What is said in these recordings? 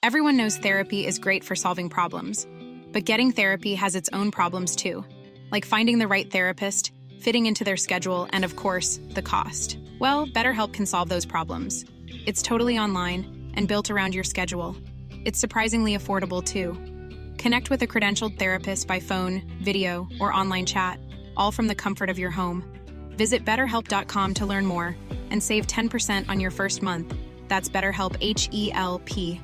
Everyone knows therapy is great for solving problems, but getting therapy has its own problems too, like finding the right therapist, fitting into their schedule, and of course, the cost. Well, BetterHelp can solve those problems. It's totally online and built around your schedule. It's surprisingly affordable too. Connect with a credentialed therapist by phone, video, or online chat, all from the comfort of your home. Visit BetterHelp.com to learn more and save 10% on your first month. That's BetterHelp, H-E-L-P.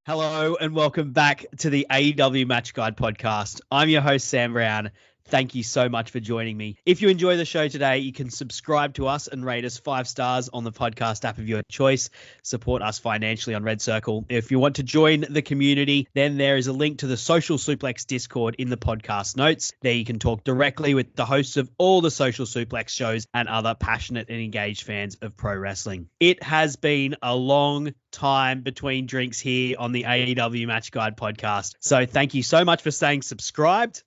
Hello and welcome back to the AEW Match Guide podcast. I'm your host, Sam Brown. Thank you so much for joining me. If you enjoy the show today, you can subscribe to us and rate us 5 stars on the podcast app of your choice. Support us financially on Red Circle. If you want to join the community, then there is a link to the Social Suplex Discord in the podcast notes. There you can talk directly with the hosts of all the Social Suplex shows and other passionate and engaged fans of pro wrestling. It has been a long time between drinks here on the AEW Match Guide podcast. So thank you so much for staying subscribed.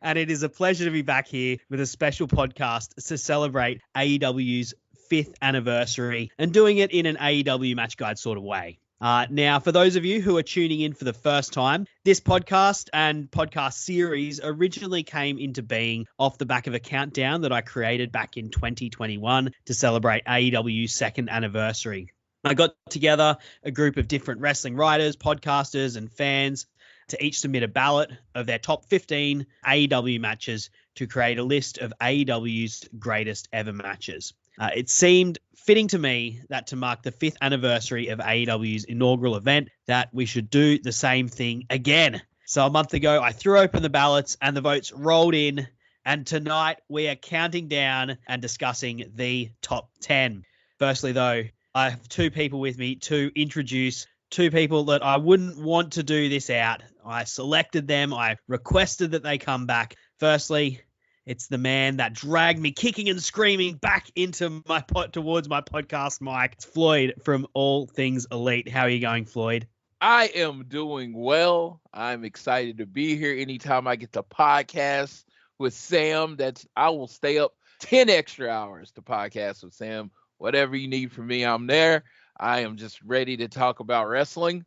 And it is a pleasure to be back here with a special podcast to celebrate AEW's 5th anniversary and doing it in an AEW Match Guide sort of way. Now, for those of you who are tuning in for the first time, this podcast and podcast series originally came into being off the back of a countdown that I created back in 2021 to celebrate AEW's 2nd anniversary. I got together a group of different wrestling writers, podcasters, and fans to each submit a ballot of their top 15 AEW matches to create a list of AEW's greatest ever matches. It seemed fitting to me that to mark the 5th anniversary of AEW's inaugural event, that we should do the same thing again. So a month ago, I threw open the ballots and the votes rolled in. And tonight we are counting down and discussing the top 10. Firstly, though, I have 2 people with me to introduce 2 people that I wouldn't want to do this out. I selected them. I requested that they come back. Firstly, it's the man that dragged me kicking and screaming back into towards my podcast mic. It's Floyd from All Things Elite. How are you going, Floyd? I am doing well. I'm excited to be here. Anytime I get to podcast with Sam, I will stay up 10 extra hours to podcast with Sam. Whatever you need from me, I'm there. I am just ready to talk about wrestling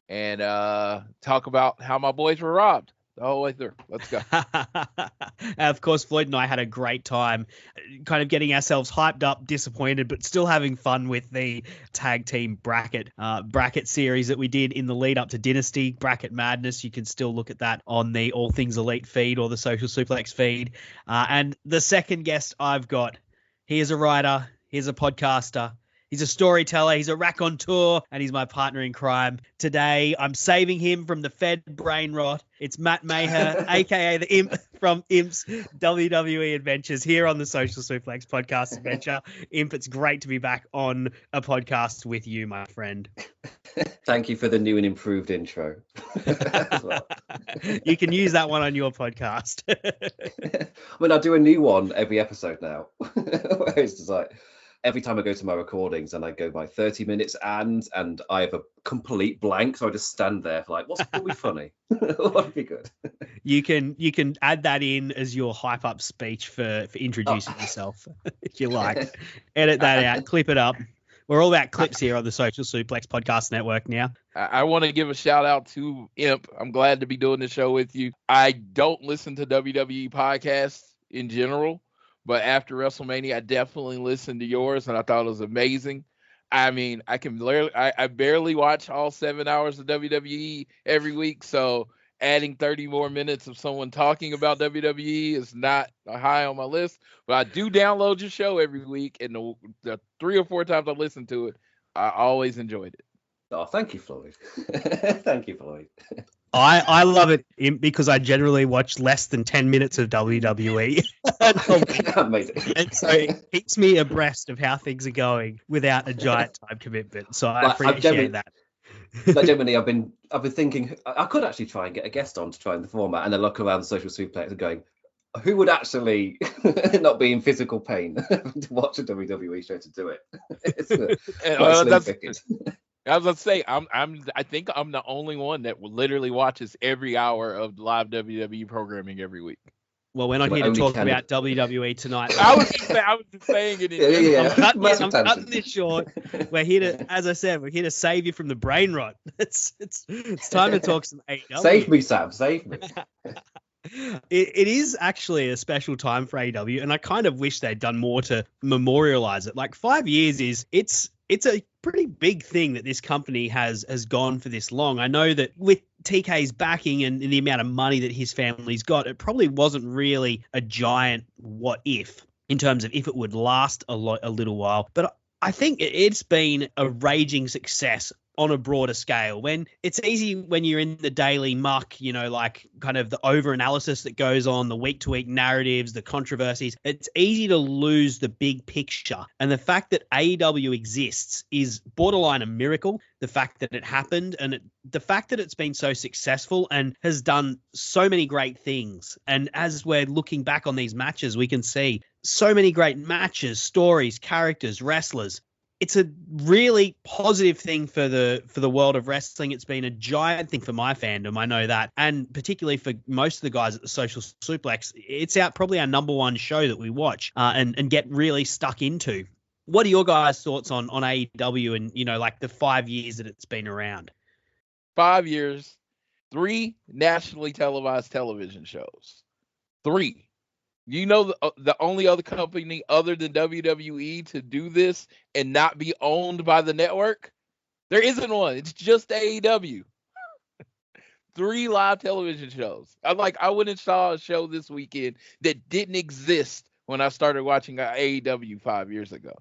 and talk about how my boys were robbed the whole way through. Let's go. Of course, Floyd and I had a great time kind of getting ourselves hyped up, disappointed, but still having fun with the tag team bracket series that we did in the lead up to Dynasty, Bracket Madness. You can still look at that on the All Things Elite feed or the Social Suplex feed. And the second guest I've got, he is a writer. He's a podcaster. He's a storyteller. He's a raconteur, and he's my partner in crime. Today, I'm saving him from the Fed brain rot. It's Matt Mayher, a.k.a. the Imp from Imp's WWE Adventures here on the Social Suplex Podcast Adventure. Imp, it's great to be back on a podcast with you, my friend. Thank you for the new and improved intro. You can use that one on your podcast. I mean, I do a new one every episode now. Where it's just like, every time I go to my recordings and I go by 30 minutes and I have a complete blank, so I just stand there for like, what would be funny? What would be good? You can add that in as your hype up speech for introducing yourself, if you like. Edit that out, clip it up. We're all about clips here on the Social Suplex Podcast Network now. I want to give a shout out to Imp. I'm glad to be doing the show with you. I don't listen to WWE podcasts in general, but after WrestleMania, I definitely listened to yours, and I thought it was amazing. I mean, I barely watch all 7 hours of WWE every week, so adding 30 more minutes of someone talking about WWE is not high on my list. But I do download your show every week, and the 3 or 4 times I listened to it, I always enjoyed it. Oh, thank you, Floyd. Thank you, Floyd. I love it because I generally watch less than 10 minutes of WWE. And so it keeps me abreast of how things are going without a giant time commitment. So I appreciate that. Like genuinely, I've been thinking I could actually try and get a guest on to try in the format, and then look around Social Suplex and going, who would actually not be in physical pain to watch a WWE show to do it? It's I was going to say, I think I'm the only one that literally watches every hour of live WWE programming every week. Well, we're not So here my to only talk candidate- about WWE tonight. I was just saying it. Yeah. I'm Massive cutting tangent. this short. We're here to, as I said, we're here to save you from the brain rot. It's time to talk some AEW. Save me, Sam. Save me. It is actually a special time for AEW, and I kind of wish they'd done more to memorialize it. Like 5 years it's a pretty big thing that this company has gone for this long. I know that with TK's backing and the amount of money that his family's got, it probably wasn't really a giant what if in terms of if it would last a little while. But I think it's been a raging success on a broader scale. When it's easy when you're in the daily muck, like kind of the over analysis that goes on, the week to week narratives, the controversies, it's easy to lose the big picture. And the fact that AEW exists is borderline a miracle. The fact that it happened and the fact that it's been so successful and has done so many great things. And as we're looking back on these matches, we can see so many great matches, stories, characters, wrestlers. It's a really positive thing for the world of wrestling. It's been a giant thing for my fandom. I know that. And particularly for most of the guys at the Social Suplex, it's probably our number one show that we watch and get really stuck into. What are your guys' thoughts on AEW and, like the 5 years that it's been around? 5 years, 3 nationally televised television shows. 3. You know the only other company other than WWE to do this and not be owned by the network? There isn't one. It's just AEW. 3 live television shows. I went and saw a show this weekend that didn't exist when I started watching AEW 5 years ago.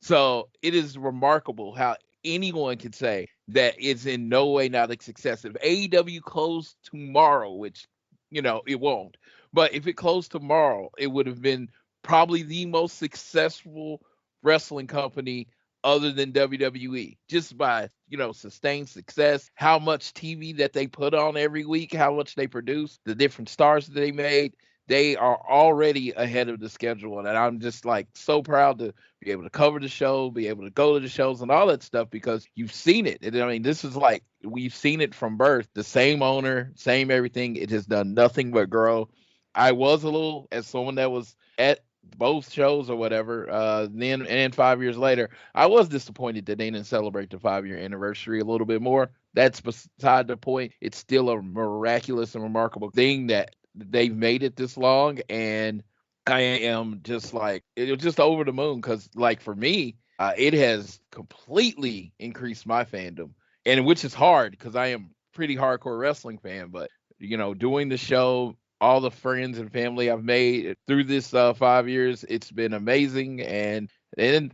So it is remarkable how anyone could say that it's in no way not a success. If AEW closed tomorrow, which, it won't. But if it closed tomorrow, it would have been probably the most successful wrestling company other than WWE, just by, sustained success, how much TV that they put on every week, how much they produce, the different stars that they made. They are already ahead of the schedule. And I'm just so proud to be able to cover the show, be able to go to the shows and all that stuff because you've seen it. And I mean, this is we've seen it from birth. The same owner, same everything. It has done nothing but grow. I was a little, as someone that was at both shows or whatever, then and 5 years later, I was disappointed that they didn't celebrate the 5-year anniversary a little bit more. That's beside the point. It's still a miraculous and remarkable thing that they've made it this long, and I am just it was just over the moon because for me, it has completely increased my fandom, and which is hard because I am pretty hardcore wrestling fan, but doing the show, all the friends and family I've made through this 5 years, it's been amazing. And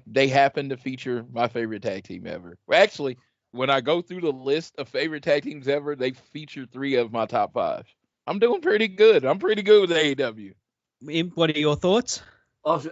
they happen to feature my favorite tag team ever. Well, actually, when I go through the list of favorite tag teams ever, they feature 3 of my top 5. I'm doing pretty good. I'm pretty good with AEW. Imp, what are your thoughts?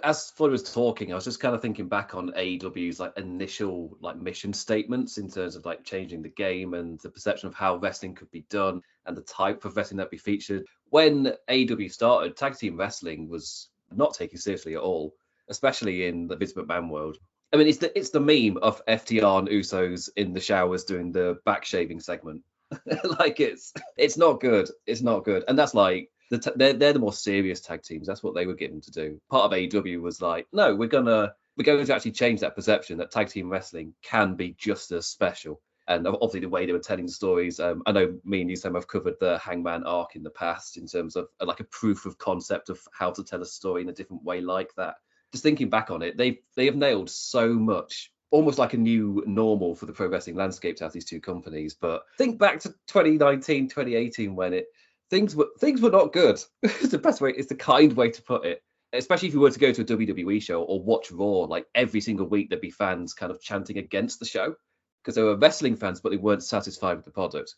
As Floyd was talking, I was just kind of thinking back on AEW's initial mission statements in terms of changing the game and the perception of how wrestling could be done and the type of wrestling that be featured. When AEW started, tag team wrestling was not taken seriously at all, especially in the Vince McMahon world. I mean, it's the meme of FTR and Usos in the showers doing the back shaving segment. It's not good. It's not good, and that's they're the more serious tag teams. That's what they were given to do. Part of AEW was no, we're going to actually change that perception that tag team wrestling can be just as special. And obviously the way they were telling the stories. I know me and you, Sam, have covered the Hangman arc in the past in terms of a proof of concept of how to tell a story in a different way like that. Just thinking back on it, they have nailed so much, almost like a new normal for the pro wrestling landscape to have these two companies. But think back to 2019, 2018 when things were not good. It's the best way. It's the kind way to put it. Especially if you were to go to a WWE show or watch Raw, every single week there'd be fans kind of chanting against the show because they were wrestling fans, but they weren't satisfied with the product.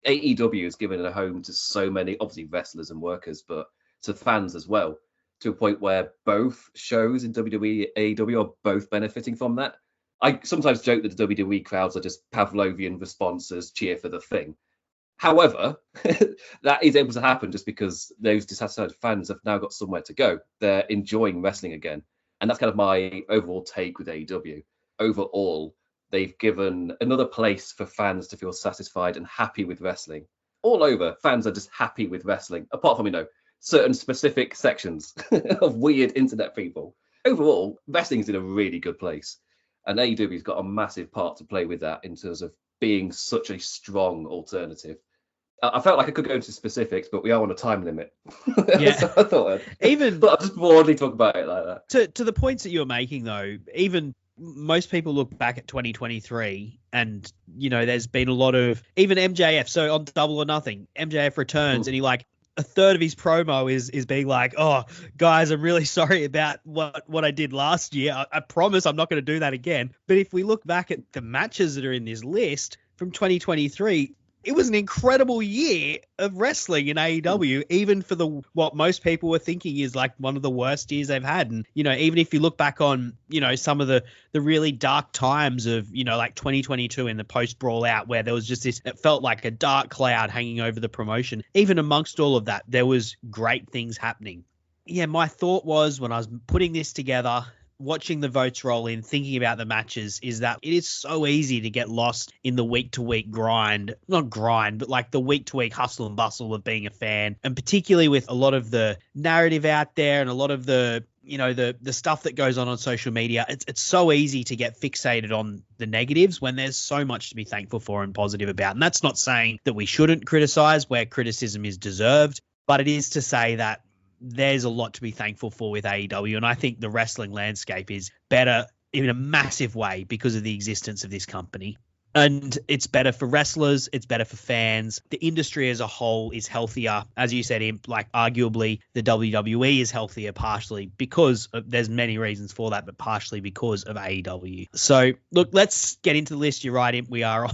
AEW has given a home to so many, obviously wrestlers and workers, but to fans as well, to a point where both shows in WWE and AEW are both benefiting from that. I sometimes joke that the WWE crowds are just Pavlovian responses, cheer for the thing. However, that is able to happen just because those dissatisfied fans have now got somewhere to go. They're enjoying wrestling again. And that's kind of my overall take with AEW. Overall, they've given another place for fans to feel satisfied and happy with wrestling. All over, fans are just happy with wrestling. Apart from, certain specific sections of weird internet people. Overall, wrestling's in a really good place. And AEW's got a massive part to play with that in terms of being such a strong alternative. I felt like I could go into specifics, but we are on a time limit. Yeah. So I thought but I'll just broadly talk about it like that. To the points that you're making, though, even most people look back at 2023 and, there's been a lot of, even MJF, so on Double or Nothing, MJF returns and he a third of his promo is being like, oh, guys, I'm really sorry about what I did last year. I promise I'm not going to do that again. But if we look back at the matches that are in this list from 2023, it was an incredible year of wrestling in AEW, even for what most people were thinking is like one of the worst years they've had. And, even if you look back on, some of the really dark times of, like 2022 in the post-brawl out where there was just this, it felt like a dark cloud hanging over the promotion. Even amongst all of that, there was great things happening. Yeah, my thought was when I was putting this together, watching the votes roll in, thinking about the matches, is that it is so easy to get lost in the week-to-week not grind, but like the week-to-week hustle and bustle of being a fan. And particularly with a lot of the narrative out there and a lot of the, the stuff that goes on social media, it's so easy to get fixated on the negatives when there's so much to be thankful for and positive about. And that's not saying that we shouldn't criticize where criticism is deserved, but it is to say that there's a lot to be thankful for with AEW. And I think the wrestling landscape is better in a massive way because of the existence of this company. And it's better for wrestlers. It's better for fans. The industry as a whole is healthier. As you said, like arguably the WWE is healthier partially because there's many reasons for that, but partially because of AEW. So look, let's get into the list. You're right, Imp. We are on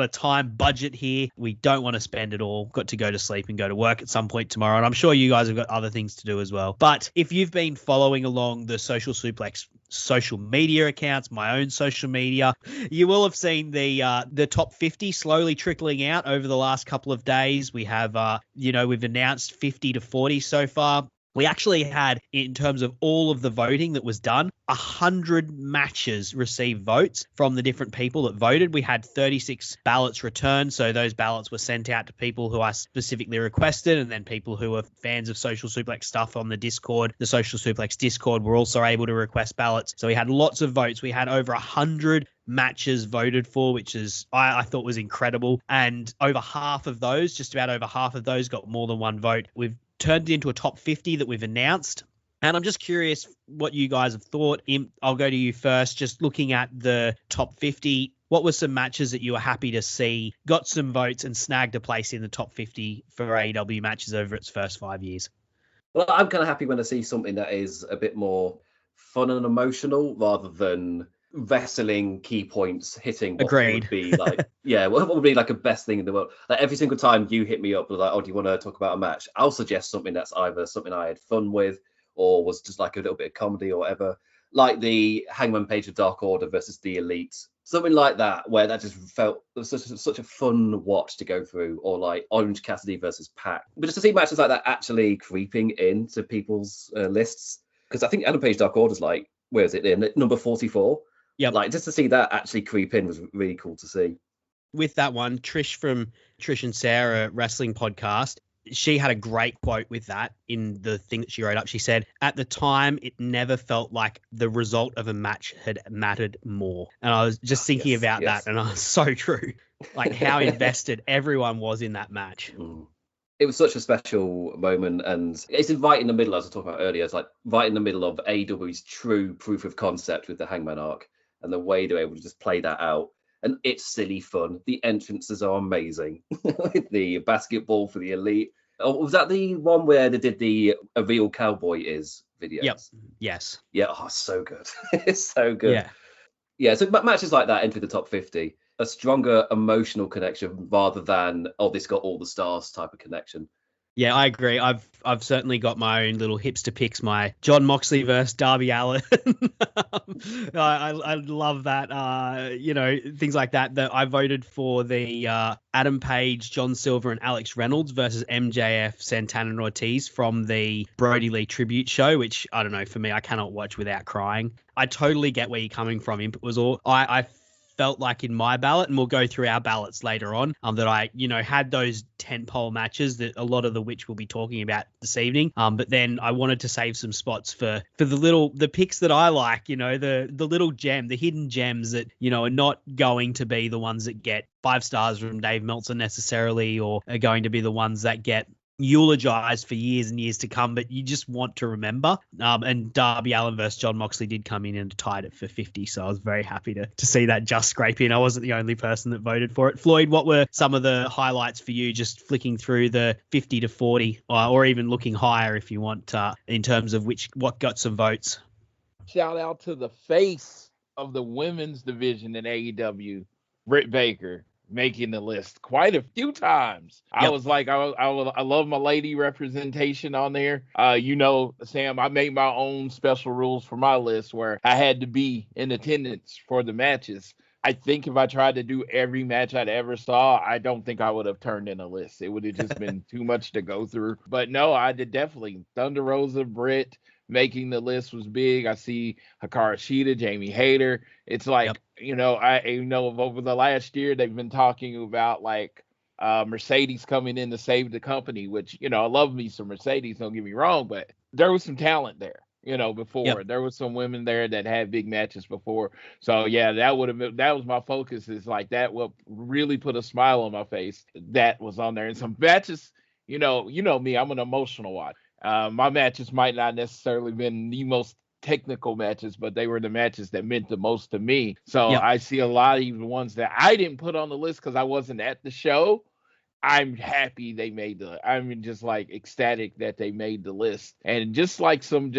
a time budget here. We don't want to spend it all. Got to go to sleep and go to work at some point tomorrow. And I'm sure you guys have got other things to do as well. But if you've been following along the Social Suplex social media accounts, my own social media, you will have seen the top 50 slowly trickling out over the last couple of days. We have we've announced 50 to 40 so far. We actually had, in terms of all of the voting that was done, 100 matches received votes from the different people that voted. We had 36 ballots returned, so those ballots were sent out to people who I specifically requested, and then people who are fans of Social Suplex stuff on the Discord. The Social Suplex Discord were also able to request ballots. So we had lots of votes. We had over 100 matches voted for, which is I thought was incredible. And over half of those, just about over half of those, got more than one vote. We've turned it into a top 50 that we've announced. And I'm just curious what you guys have thought. I'll go to you first. Just looking at the top 50, what were some matches that you were happy to see, got some votes and snagged a place in the top 50 for AEW matches over its first 5 years? Well, I'm kind of happy when I see something that is a bit more fun and emotional rather than wrestling key points hitting what would be like what would be like a best thing in the world. Like every single time you hit me up with like, oh, do you want to talk about a match, I'll suggest something that's either something I had fun with or was just like a little bit of comedy or whatever, like the Hangman Page of Dark Order versus the Elite, something like that, where that just felt such a fun watch to go through, or like Orange Cassidy versus Pac. But just to see matches like that actually creeping into people's lists, because I think Hangman Page Dark Order's like, where is it in number 44? Yeah, like just to see that actually creep in was really cool to see. With that one, Trish from Trish and Sarah Wrestling Podcast, she had a great quote with that in the thing that she wrote up. She said, at the time, it never felt like the result of a match had mattered more. And I was just thinking about that, and I was so true. Like how invested everyone was in that match. It was such a special moment, and it's right in the middle, as I talked about earlier. It's like right in the middle of AEW's true proof of concept with the Hangman arc. And the way they're able to just play that out. And it's silly fun. The entrances are amazing. The basketball for the Elite. Oh, was that the one where they did the A Real Cowboy Is videos? Yep. Yes. Yeah, so good. It's so good. Yeah, so matches like that enter the top 50. A stronger emotional connection rather than, oh, this got all the stars type of connection. Yeah, I agree. I've certainly got my own little hipster picks, my John Moxley versus Darby Allin. I love that. Things like that. That I voted for the Adam Page, John Silver, and Alex Reynolds versus MJF, Santana, and Ortiz from the Brody Lee tribute show, which I don't know, for me, I cannot watch without crying. I totally get where you're coming from. It was all I felt like in my ballot, and we'll go through our ballots later on, that I, had those tentpole matches that a lot of which we'll be talking about this evening. But then I wanted to save some spots for the picks that I like, the little the hidden gems that, are not going to be the ones that get 5 stars from Dave Meltzer necessarily, or are going to be the ones that get eulogized for years and years to come, but you just want to remember. And Darby Allin versus John Moxley did come in and tied it for 50, so I was very happy to see that just scrape in. I wasn't the only person that voted for it. Floyd, what were some of the highlights for you, just flicking through the 50 to 40, or even looking higher if you want, in terms of what got some votes? Shout out to the face of the women's division in AEW, Britt Baker, making the list quite a few times. Yep. I was like, I love my lady representation on there. Sam, I made my own special rules for my list where I had to be in attendance for the matches. I think if I tried to do every match I'd ever saw, I don't think I would have turned in a list. It would have just been too much to go through. But no, I did definitely. Thunder Rosa, Britt making the list was big. I see Hikaru Shida, Jamie Hayter. It's like, over the last year, they've been talking about like Mercedes coming in to save the company, which, I love me some Mercedes, don't get me wrong, but there was some talent there, before. Yep. There was some women there that had big matches before. So yeah, that was my focus, is like that what really put a smile on my face. That was on there. And some matches, you know me, I'm an emotional watch. My matches might not necessarily been the most technical matches, but they were the matches that meant the most to me. So yep. I see a lot of even ones that I didn't put on the list because I wasn't at the show. I'm happy they made I'm just like ecstatic that they made the list. And just like some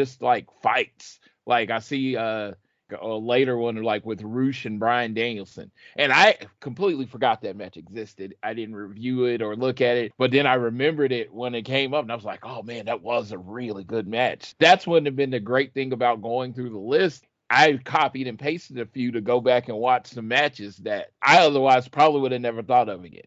fights, like I see a later one like with Roosh and Bryan Danielson, and I completely forgot that match existed. I didn't review it or look at it, but then I remembered it when it came up, and I was like, oh man, that was a really good match. That's wouldn't have been the great thing about going through the list. I copied and pasted a few to go back and watch some matches that I otherwise probably would have never thought of again.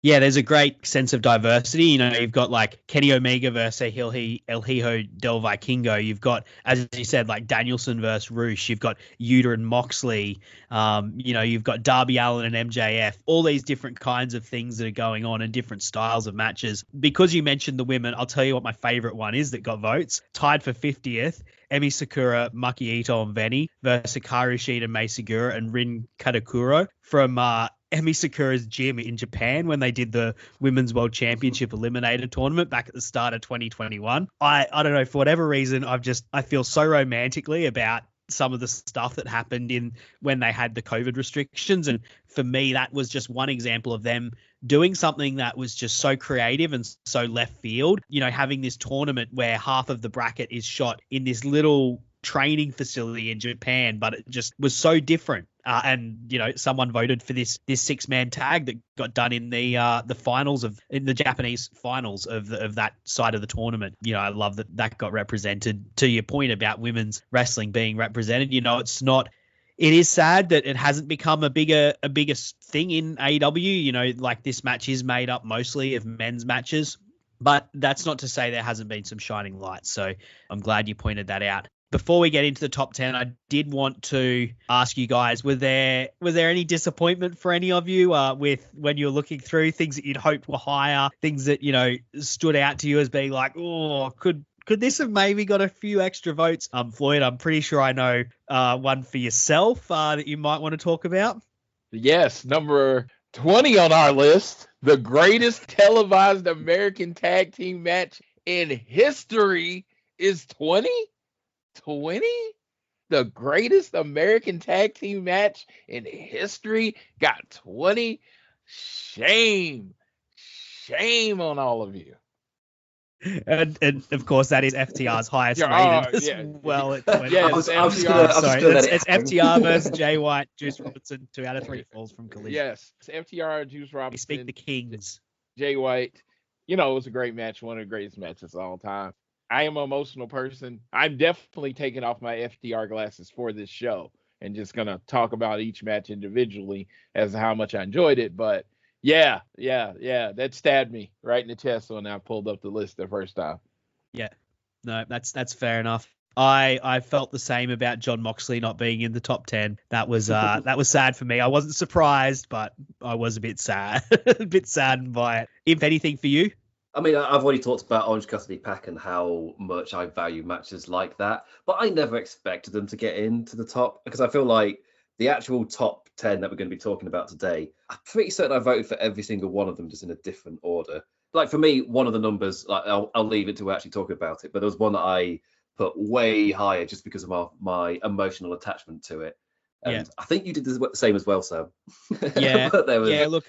Yeah, there's a great sense of diversity. You've got like Kenny Omega versus El Hijo del Vikingo. You've got, as you said, like Danielson versus Roosh. You've got Yuta and Moxley. You've got Darby Allin and MJF. All these different kinds of things that are going on and different styles of matches. Because you mentioned the women, I'll tell you what my favorite one is that got votes. Tied for 50th. Emi Sakura, Maki Ito, and Veni versus Hikaru Shida, Mei Segura, and Rin Kadokuro from Emi Sakura's gym in Japan when they did the Women's World Championship Eliminator Tournament back at the start of 2021. I don't know, for whatever reason, I feel so romantically about some of the stuff that happened when they had the COVID restrictions. And for me, that was just one example of them doing something that was just so creative and so left field, having this tournament where half of the bracket is shot in this little training facility in Japan, but it just was so different. And someone voted for this 6-man tag that got done in the finals in the Japanese finals of that side of the tournament. I love that got represented. To your point about women's wrestling being represented, it is sad that it hasn't become a bigger thing in AEW. Like this match is made up mostly of men's matches, but that's not to say there hasn't been some shining lights. So I'm glad you pointed that out. Before we get into the top 10, I did want to ask you guys, was there any disappointment for any of you with when you were looking through things that you'd hoped were higher, things that, stood out to you as being like, oh, could this have maybe got a few extra votes? Floyd, I'm pretty sure I know one for yourself that you might want to talk about. Yes, number 20 on our list, the greatest televised American tag team match in history is 20? 20? The greatest American tag team match in history got 20? Shame on all of you. And of course, that is FTR's highest rated as well. It's FTR versus Jay White, Juice Robinson. 2 out of 3 falls from Collision. Yes, it's FTR and Juice Robinson. We speak the Kings. Jay White. It was a great match, one of the greatest matches of all time. I am an emotional person. I'm definitely taking off my FTR glasses for this show and just going to talk about each match individually as to how much I enjoyed it. But yeah, that stabbed me right in the chest when I pulled up the list the first time. Yeah, no, that's fair enough. I felt the same about John Moxley not being in the top 10. That was sad for me. I wasn't surprised, but I was a bit sad, a bit saddened by it. If anything, for you? I mean, I've already talked about Orange Cassidy Pack and how much I value matches like that, but I never expected them to get into the top because I feel like the actual top 10 that we're going to be talking about today, I'm pretty certain I voted for every single one of them just in a different order. Like for me, one of the numbers, like I'll leave it to actually talk about it, but there was one that I put way higher just because of my emotional attachment to it. And I think you did the same as well, Sam. Yeah. But there was... Yeah, look,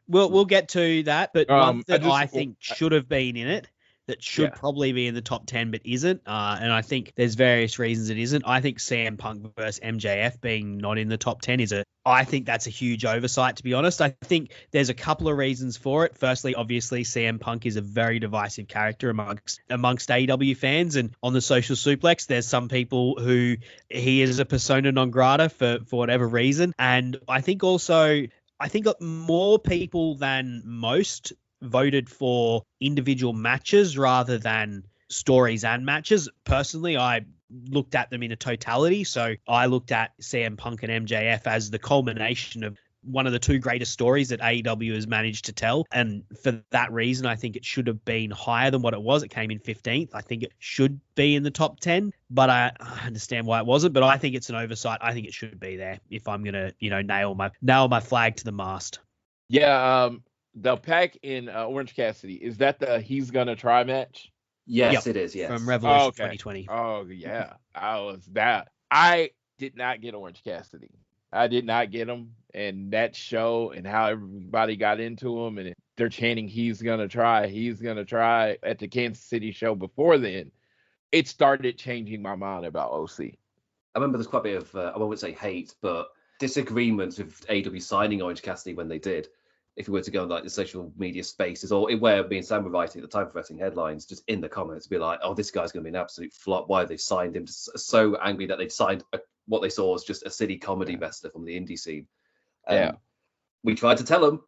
we'll get to that, but one that I think should have been in it, that should probably be in the top 10 but isn't, and I think there's various reasons it isn't. I think CM Punk versus MJF being not in the top 10 I think that's a huge oversight, to be honest. I think there's a couple of reasons for it. Firstly, obviously, CM Punk is a very divisive character amongst AEW fans, and on the social suplex, there's some people who he is a persona non grata for whatever reason, and I think more people than most voted for individual matches rather than stories and matches. Personally, I looked at them in a totality. So I looked at CM Punk and MJF as the culmination of one of the two greatest stories that AEW has managed to tell. And for that reason, I think it should have been higher than what it was. It came in 15th. I think it should be in the top 10, but I understand why it wasn't. But I think it's an oversight. I think it should be there if I'm going to, nail my flag to the mast. Yeah. The Pack in Orange Cassidy, is that the He's Gonna Try match? Yes, it is. Yes. From Revolution 2020. Oh, yeah. I did not get Orange Cassidy. I did not get him. And that show and how everybody got into him and they're chanting, he's going to try at the Kansas City show before then. It started changing my mind about OC. I remember there's quite a bit of, I won't say hate, but disagreements with AEW signing Orange Cassidy when they did. If we were to go on like the social media spaces or where me and Sam were writing at the time for wrestling headlines, just in the comments, be like, oh, this guy's going to be an absolute flop. Why have they signed him? Just so angry that they'd signed what they saw as just a silly comedy wrestler from the indie scene. We tried to tell them.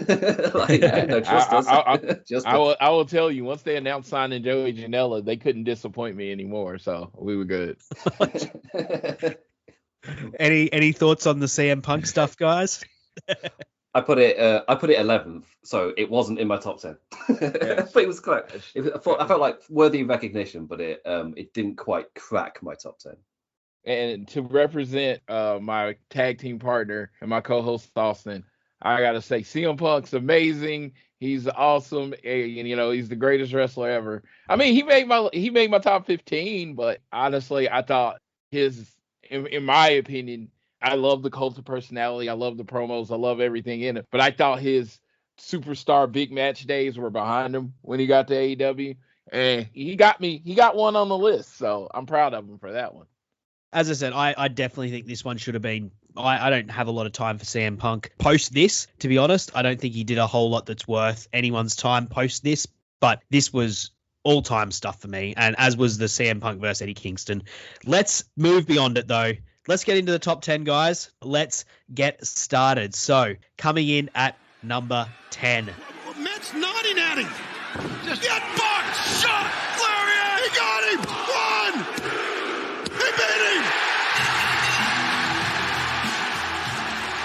No, trust us. I will tell you, once they announced signing Joey Janela, they couldn't disappoint me anymore. So we were good. Any thoughts on the CM Punk stuff, guys? I put it 11th, so it wasn't in my top 10. But it was close. I felt like worthy of recognition, but it didn't quite crack my top 10. And to represent my tag team partner and my co-host Austin, I gotta say CM Punk's amazing. He's awesome, and he's the greatest wrestler ever. I mean, he made my top 15, but honestly, I thought in my opinion, I love the cult of personality. I love the promos. I love everything in it. But I thought his superstar big match days were behind him when he got to AEW. And he got one on the list. So I'm proud of him for that one. As I said, I definitely think this one should have been. I don't have a lot of time for CM Punk post this, to be honest. I don't think he did a whole lot that's worth anyone's time post this. But this was all-time stuff for me. And as was the CM Punk versus Eddie Kingston. Let's move beyond it, though. Let's get into the top 10, guys. Let's get started. So, coming in at number 10. Matt's nodding at him. Just get bucked. Shot. Lariat. He got him. One. He beat him.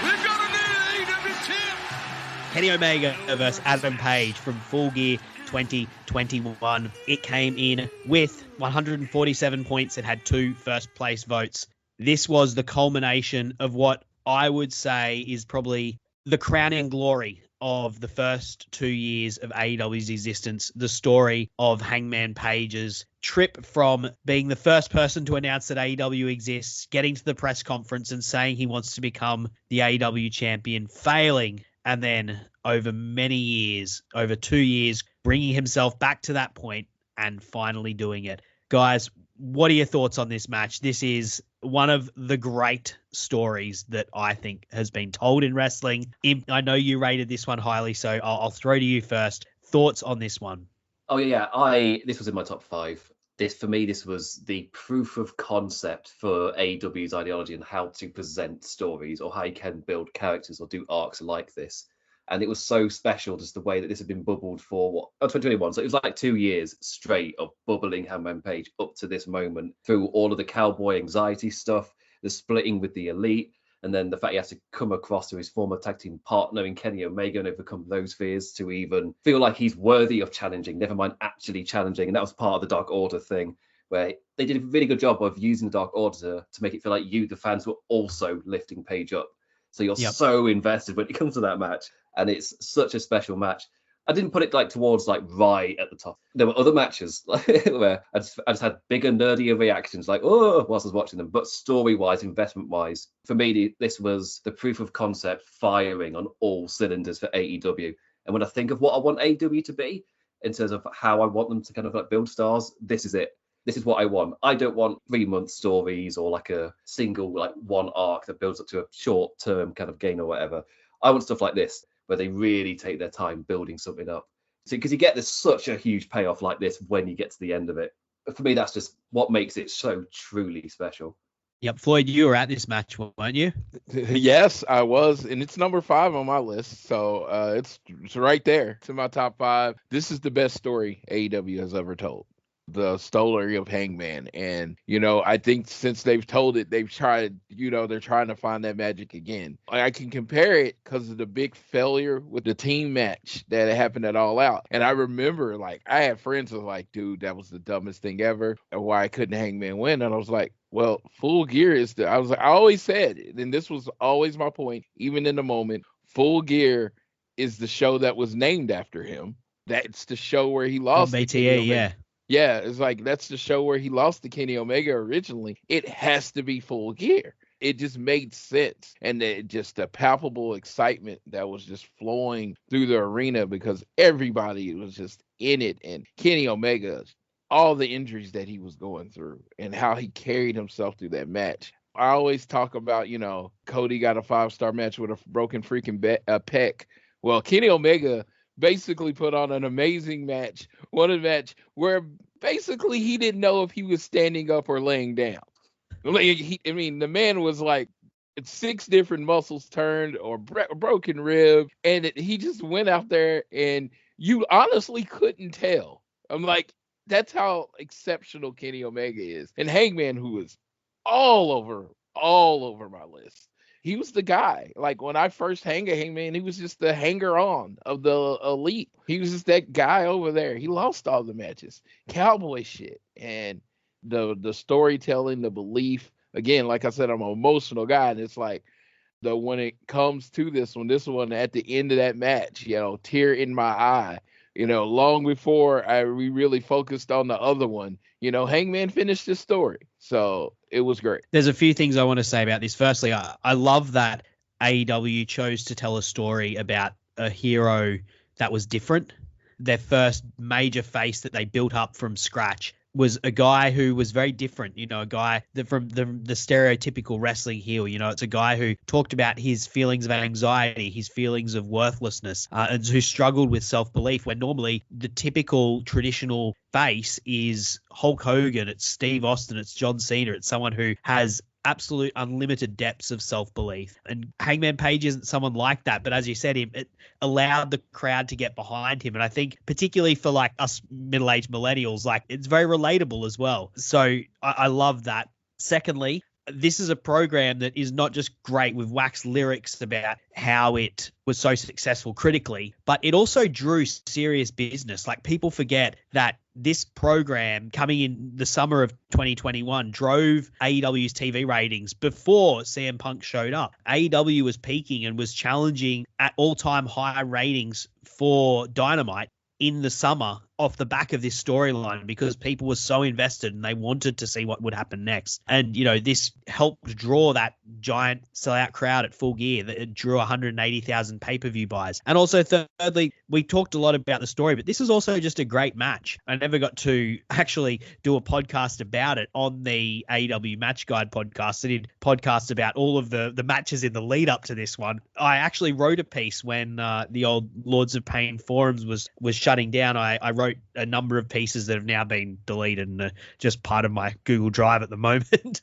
We've got a new AEW champ. Kenny Omega versus Adam Page from Full Gear 2021. It came in with 147 points. It had 2 first-place votes. This was the culmination of what I would say is probably the crowning glory of the first 2 years of AEW's existence, the story of Hangman Page's trip from being the first person to announce that AEW exists, getting to the press conference and saying he wants to become the AEW champion, failing, and then over many years, over 2 years, bringing himself back to that point and finally doing it. Guys, what are your thoughts on this match? This is one of the great stories that I think has been told in wrestling. I know you rated this one highly, so I'll throw to you first. Thoughts on this one? Oh yeah, this was in my top 5. For me, this was the proof of concept for AEW's ideology and how to present stories or how you can build characters or do arcs like this. And it was so special, just the way that this had been bubbled for 2021. So it was like 2 years straight of bubbling Hangman Page up to this moment through all of the cowboy anxiety stuff, the splitting with the Elite, and then the fact he has to come across to his former tag team partner in Kenny Omega and overcome those fears to even feel like he's worthy of challenging, never mind actually challenging. And that was part of the Dark Order thing, where they did a really good job of using the Dark Order to make it feel like you, the fans, were also lifting Page up. So you're so invested when it comes to that match. And it's such a special match. I didn't put it like towards like right at the top. There were other matches where I just had bigger, nerdier reactions, like, oh, whilst I was watching them. But story-wise, investment-wise, for me, this was the proof of concept firing on all cylinders for AEW. And when I think of what I want AEW to be, in terms of how I want them to kind of like build stars, this is it. This is what I want. I don't want 3-month stories or like a single, like one arc that builds up to a short-term kind of gain or whatever. I want stuff like this, where they really take their time building something up. So, because you get this such a huge payoff like this when you get to the end of it. But for me, that's just what makes it so truly special. Yep, Floyd, you were at this match, weren't you? Yes, I was, and it's number 5 on my list, so it's right there. It's in my top 5. This is the best story AEW has ever told. The story of Hangman. And, I think since they've told it, they've tried, they're trying to find that magic again. I can compare it because of the big failure with the team match that happened at All Out. And I remember, like, I had friends who were like, dude, that was the dumbest thing ever, and why couldn't Hangman win? And I was like, well, Full Gear is I always said, and this was always my point, even in the moment, Full Gear is the show that was named after him. That's the show where he lost. BTE, yeah. Yeah, it's like that's the show where he lost to Kenny Omega originally. It has to be Full Gear. It just made sense. And just the palpable excitement that was just flowing through the arena because everybody was just in it. And Kenny Omega, all the injuries that he was going through and how he carried himself through that match. I always talk about, Cody got a 5-star match with a broken freaking pec. Well, Kenny Omega basically put on an amazing match, a match where basically he didn't know if he was standing up or laying down. The man was like 6 different muscles turned or broken rib, and he just went out there and you honestly couldn't tell. I'm like, that's how exceptional Kenny Omega is. And Hangman, who is all over my list. He was the guy. Like when I first Hangman, he was just the hanger-on of the Elite. He was just that guy over there. He lost all the matches. Cowboy shit. And the storytelling, the belief. Again, like I said, I'm an emotional guy. And it's like, when it comes to this one at the end of that match, tear in my eye. Long before we really focused on the other one, Hangman finished his story. So it was great. There's a few things I want to say about this. Firstly, I love that AEW chose to tell a story about a hero that was different. Their first major face that they built up from scratch was a guy who was very different, a guy that from the stereotypical wrestling heel, it's a guy who talked about his feelings of anxiety, his feelings of worthlessness, and who struggled with self-belief, when normally the typical traditional face is Hulk Hogan, it's Steve Austin, it's John Cena, it's someone who has absolute unlimited depths of self-belief. And Hangman Page isn't someone like that, but as you said, it allowed the crowd to get behind him. And I think particularly for like us middle-aged millennials, like it's very relatable as well. So I love that. Secondly, this is a program that is not just great with wax lyrics about how it was so successful critically, but it also drew serious business. Like people forget that this program coming in the summer of 2021 drove AEW's TV ratings before CM Punk showed up. AEW was peaking and was challenging at all-time high ratings for Dynamite in the summer off the back of this storyline because people were so invested and they wanted to see what would happen next. And, this helped draw that giant sellout crowd at Full Gear that it drew 180,000 pay-per-view buys. And also thirdly, we talked a lot about the story, but this is also just a great match. I never got to actually do a podcast about it on the AEW Match Guide podcast. I did podcasts about all of the matches in the lead up to this one. I actually wrote a piece when the old Lords of Pain forums was shutting down. I wrote a number of pieces that have now been deleted and just part of my Google Drive at the moment.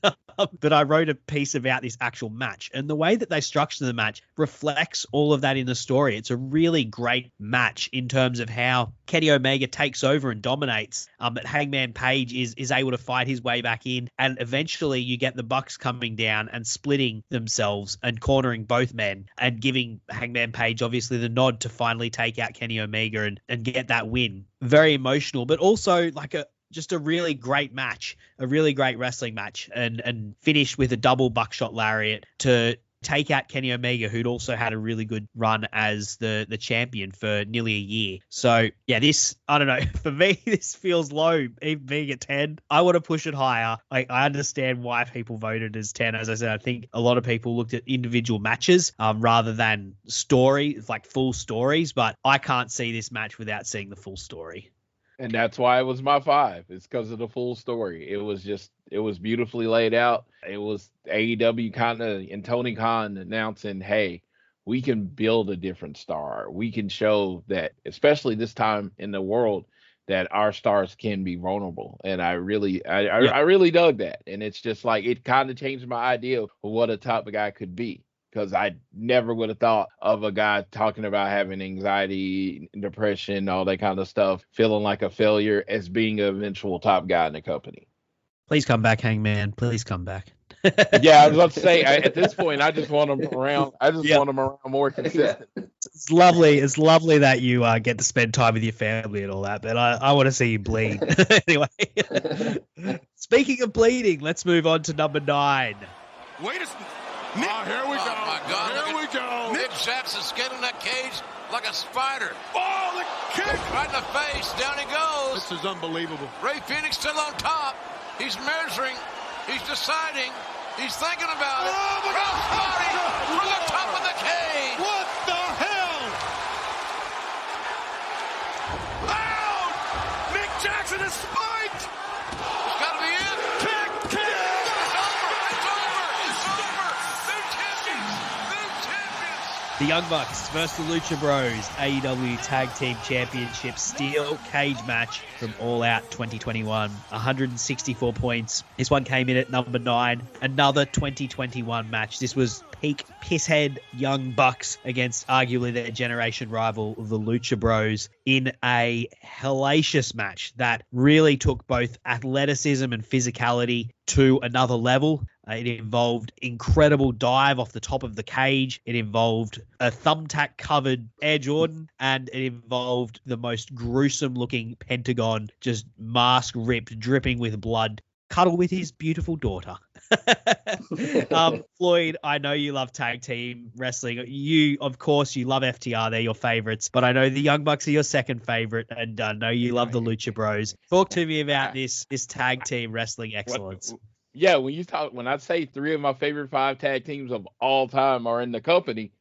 But I wrote a piece about this actual match, and the way that they structure the match reflects all of that in the story. It's a really great match in terms of how Kenny Omega takes over and dominates. But Hangman Page is able to fight his way back in, and eventually you get the Bucks coming down and splitting themselves and cornering both men and giving Hangman Page obviously the nod to finally take out Kenny Omega and get that win. Very emotional, but also like just a really great match, a really great wrestling match, and finished with a double buckshot lariat to take out Kenny Omega, who'd also had a really good run as the champion for nearly a year. So yeah, this, I don't know, for me, this feels low, even being at 10. I want to push it higher. I understand why people voted as 10. As I said, I think a lot of people looked at individual matches rather than stories, like full stories, but I can't see this match without seeing the full story. And that's why it was my 5. It's because of the full story. It was beautifully laid out. It was AEW kind of, and Tony Khan announcing, hey, we can build a different star. We can show that, especially this time in the world, that our stars can be vulnerable. And I really dug that. And it's just like, it kind of changed my idea of what a top guy could be. Because I never would have thought of a guy talking about having anxiety, depression, all that kind of stuff, feeling like a failure as being an eventual top guy in the company. Please come back, Hangman. Please come back. Yeah, I was about to say, at this point, I just want him around. I just want him around more consistent. It's lovely. It's lovely that you get to spend time with your family and all that, but I want to see you bleed. Anyway, speaking of bleeding, let's move on to number 9. Wait a second. Here we go. Oh, my God. Here we go. Nick Jackson scaling that cage like a spider. Oh, the kick. Right in the face. Down he goes. This is unbelievable. Ray Phoenix still on top. He's measuring. He's deciding. He's thinking about it. Oh, my God. Crossbody from the top of the cage. What the hell? Out! Nick Jackson is spiked. It's got to be it. Kick. It's over. It's over. New champions. New champions. The Young Bucks versus the Lucha Bros, AEW Tag Team Championship Steel Cage match from All Out 2021. 164 points. This one came in at number 9. Another 2021 match. This was peak pisshead Young Bucks against arguably their generation rival, the Lucha Bros, in a hellacious match that really took both athleticism and physicality to another level. It involved incredible dive off the top of the cage. It involved a thumbtack covered Air Jordan, and it involved the most gruesome looking Pentagon, just mask ripped, dripping with blood, cuddle with his beautiful daughter. Floyd, I know you love tag team wrestling. You, of course, you love FTR. They're your favorites, but I know the Young Bucks are your second favorite, and I know you love the Lucha Bros. Talk to me about this tag team wrestling excellence. Yeah, when I say 3 of my favorite 5 tag teams of all time are in the company,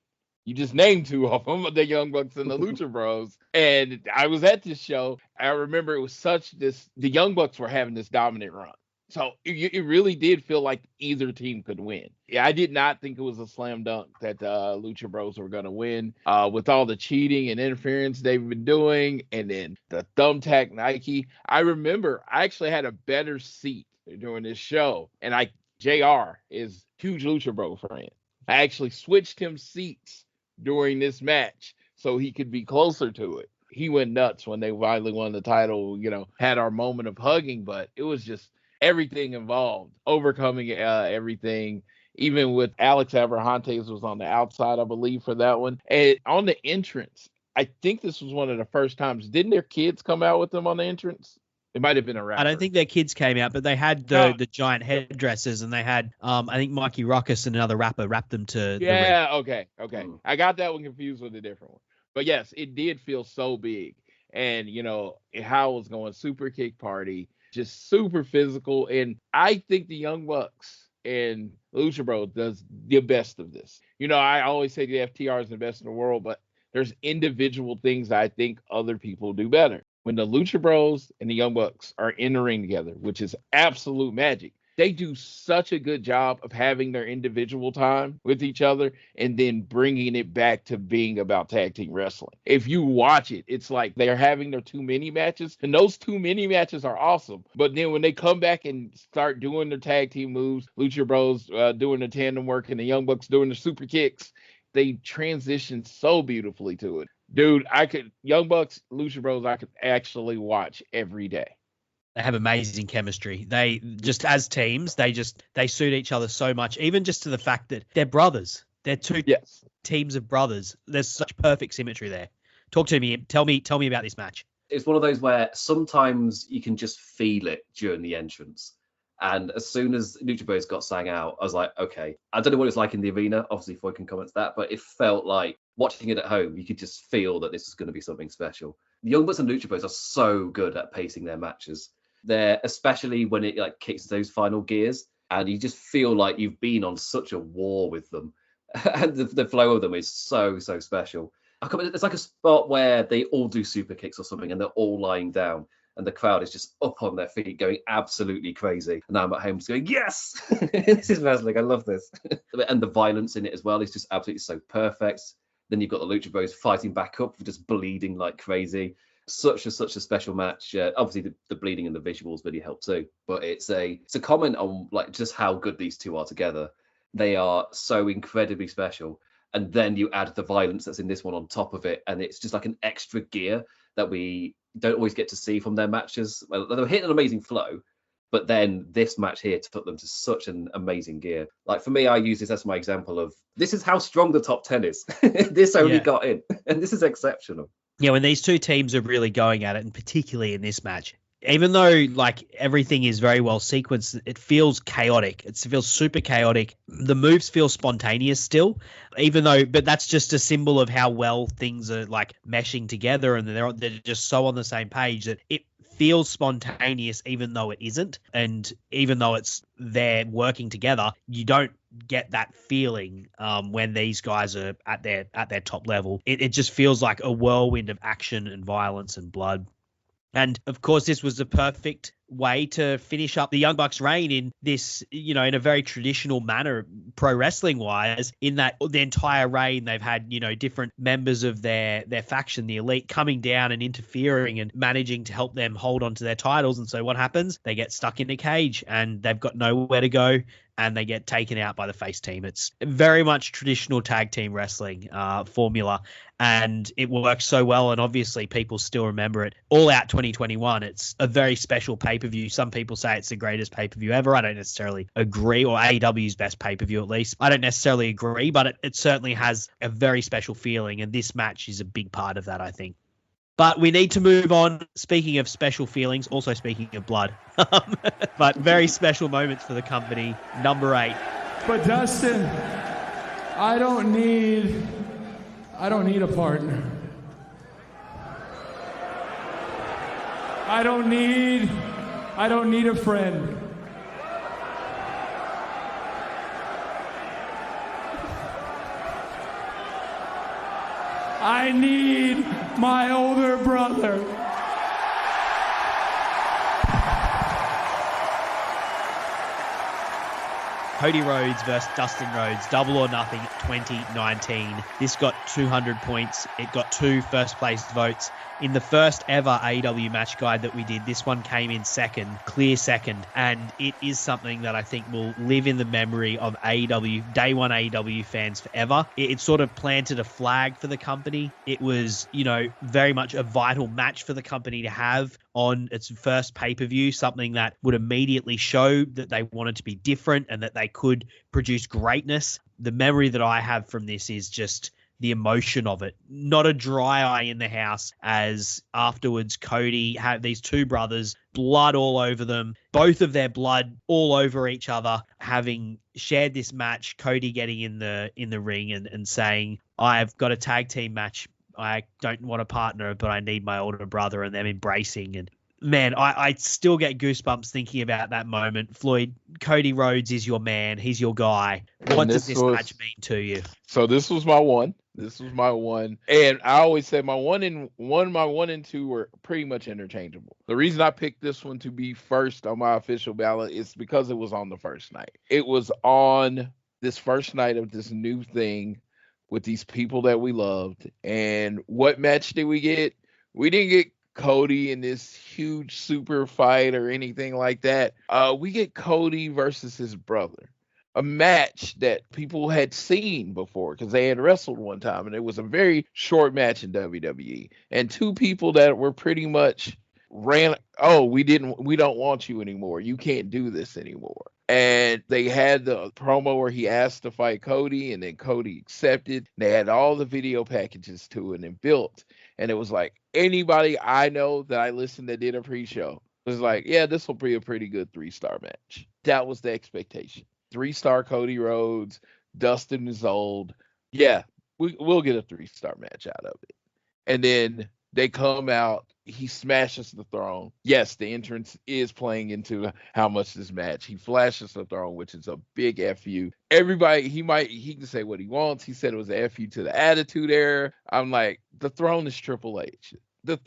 you just named 2 of them, the Young Bucks and the Lucha Bros. And I was at this show. I remember it was the Young Bucks were having this dominant run. So it really did feel like either team could win. Yeah, I did not think it was a slam dunk that the Lucha Bros were going to win with all the cheating and interference they've been doing. And then the thumbtack Nike. I remember I actually had a better seat during this show. And JR is a huge Lucha Bro fan. I actually switched him seats during this match so he could be closer to it. He went nuts when they finally won the title, had our moment of hugging, but it was just everything involved, overcoming everything. Even with Alex Abrahantes was on the outside, I believe, for that one. And on the entrance, I think this was one of the first times. Didn't their kids come out with them on the entrance? It might have been a rapper. I don't think their kids came out, but they had the giant headdresses, and they had, I think Mikey Ruckus and another rapper wrapped them to the ring. Okay. I got that one confused with a different one. But yes, it did feel so big. And, how it was going, super kick party, just super physical. And I think the Young Bucks and Lucha Bros does the best of this. I always say the FTR is the best in the world, but there's individual things that I think other people do better. When the Lucha Bros and the Young Bucks are in the ring together, which is absolute magic, They do such a good job of having their individual time with each other and then bringing it back to being about tag team wrestling. If you watch it, it's like they're having their too many matches, and those too many matches are awesome. But then when they come back and start doing their tag team moves, Lucha Bros doing the tandem work and the Young Bucks doing the super kicks, they transition so beautifully to it. Dude, Young Bucks, Lucha Bros, I could actually watch every day. They have amazing chemistry. They just, as teams, they suit each other so much, even just to the fact that they're brothers. They're two teams of brothers. There's such perfect symmetry there. Talk to me. Tell me about this match. It's one of those where sometimes you can just feel it during the entrance. And as soon as Lucha Bros got sang out, I was like, okay. I don't know what it's like in the arena. Obviously, Floyd can comment to that, but it felt like watching it at home, you could just feel that this is going to be something special. The Young Bucks and Lucha Bros are so good at pacing their matches. They're, especially when it like kicks those final gears, and you just feel like you've been on such a war with them. And the flow of them is so special. It's like a spot where they all do super kicks or something, and they're all lying down, and the crowd is just up on their feet going absolutely crazy. And I'm at home just going, yes, this is wrestling. I love this. And the violence in it as well is just absolutely so perfect. Then you've got the Lucha Bros fighting back up, just bleeding like crazy. Such a special match. Obviously, the bleeding and the visuals really help too. But it's a comment on like just how good these two are together. They are so incredibly special. And then you add the violence that's in this one on top of it, and it's just like an extra gear that we don't always get to see from their matches. Well, they were hitting an amazing flow, but then this match here took them to such an amazing gear. Like for me, I use this as my example of this is how strong the top 10 is. This only got in, and this is exceptional. Yeah, when these two teams are really going at it, and particularly in this match, even though like everything is very well sequenced, it feels chaotic. It feels super chaotic. The moves feel spontaneous still, but that's just a symbol of how well things are like meshing together, and they're just so on the same page that it feels spontaneous, even though it isn't. And even though they're working together, you don't get that feeling when these guys are at their top level. It just feels like a whirlwind of action and violence and blood. And of course, this was the perfect way to finish up the Young Bucks' reign in this, in a very traditional manner, pro wrestling wise, in that the entire reign they've had, different members of their faction, the Elite, coming down and interfering and managing to help them hold on to their titles. And so what happens? They get stuck in a cage and they've got nowhere to go, and they get taken out by the face team. It's very much traditional tag team wrestling formula, and it works so well, and obviously people still remember it. All Out 2021, it's a very special pay-per-view. Some people say it's the greatest pay-per-view ever. I don't necessarily agree, or AEW's best pay-per-view at least. I don't necessarily agree, but it certainly has a very special feeling, and this match is a big part of that, I think. But we need to move on. Speaking of special feelings, also speaking of blood, but very special moments for the company. Number 8. But Dustin, I don't need a partner. I don't need a friend. I need my older brother. Cody Rhodes versus Dustin Rhodes, Double or Nothing 2019. This got 200 points. It got 2 first place votes. In the first ever AEW Match Guide that we did, this one came in second, clear second, and it is something that I think will live in the memory of AEW, day one AEW fans forever. It sort of planted a flag for the company. It was, very much a vital match for the company to have on its first pay-per-view, something that would immediately show that they wanted to be different and that they could produce greatness. The memory that I have from this is just the emotion of it. Not a dry eye in the house, as afterwards Cody had these two brothers, blood all over them, both of their blood all over each other, having shared this match, Cody getting in the ring and saying, I've got a tag team match. I don't want a partner, but I need my older brother, and them embracing. And man, I still get goosebumps thinking about that moment. Floyd, Cody Rhodes is your man. He's your guy. What does this match mean to you? So this was my one. This was my one. And I always said my one and two were pretty much interchangeable. The reason I picked this one to be first on my official ballot is because it was on the first night. It was on this first night of this new thing with these people that we loved. And what match did we get? We didn't get Cody in this huge super fight or anything like that. We get Cody versus his brother. A match that people had seen before because they had wrestled one time, and it was a very short match in WWE. And two people that were pretty much ran, we don't want you anymore. You can't do this anymore. And they had the promo where he asked to fight Cody, and then Cody accepted. They had all the video packages to it and built. And it was like anybody I know that I listened that did a pre-show was like, yeah, this will be a pretty good 3-star match. That was the expectation. 3-star Cody Rhodes, Dustin is old. Yeah, we'll get a 3-star match out of it. And then they come out, he smashes the throne. Yes, the entrance is playing into how much this match. He flashes the throne, which is a big FU. Everybody, he can say what he wants. He said it was a FU to the Attitude Era. I'm like, the throne is Triple H.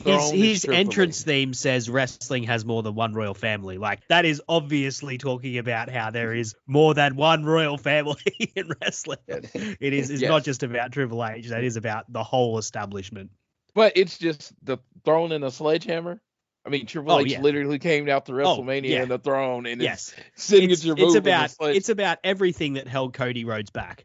His entrance theme says wrestling has more than one royal family. Like, that is obviously talking about how there is more than one royal family in wrestling. It's not just about Triple H. That is about the whole establishment. But it's just the throne and a sledgehammer. I mean, Triple H literally came out to WrestleMania in the throne, and his signature move. It's about everything that held Cody Rhodes back.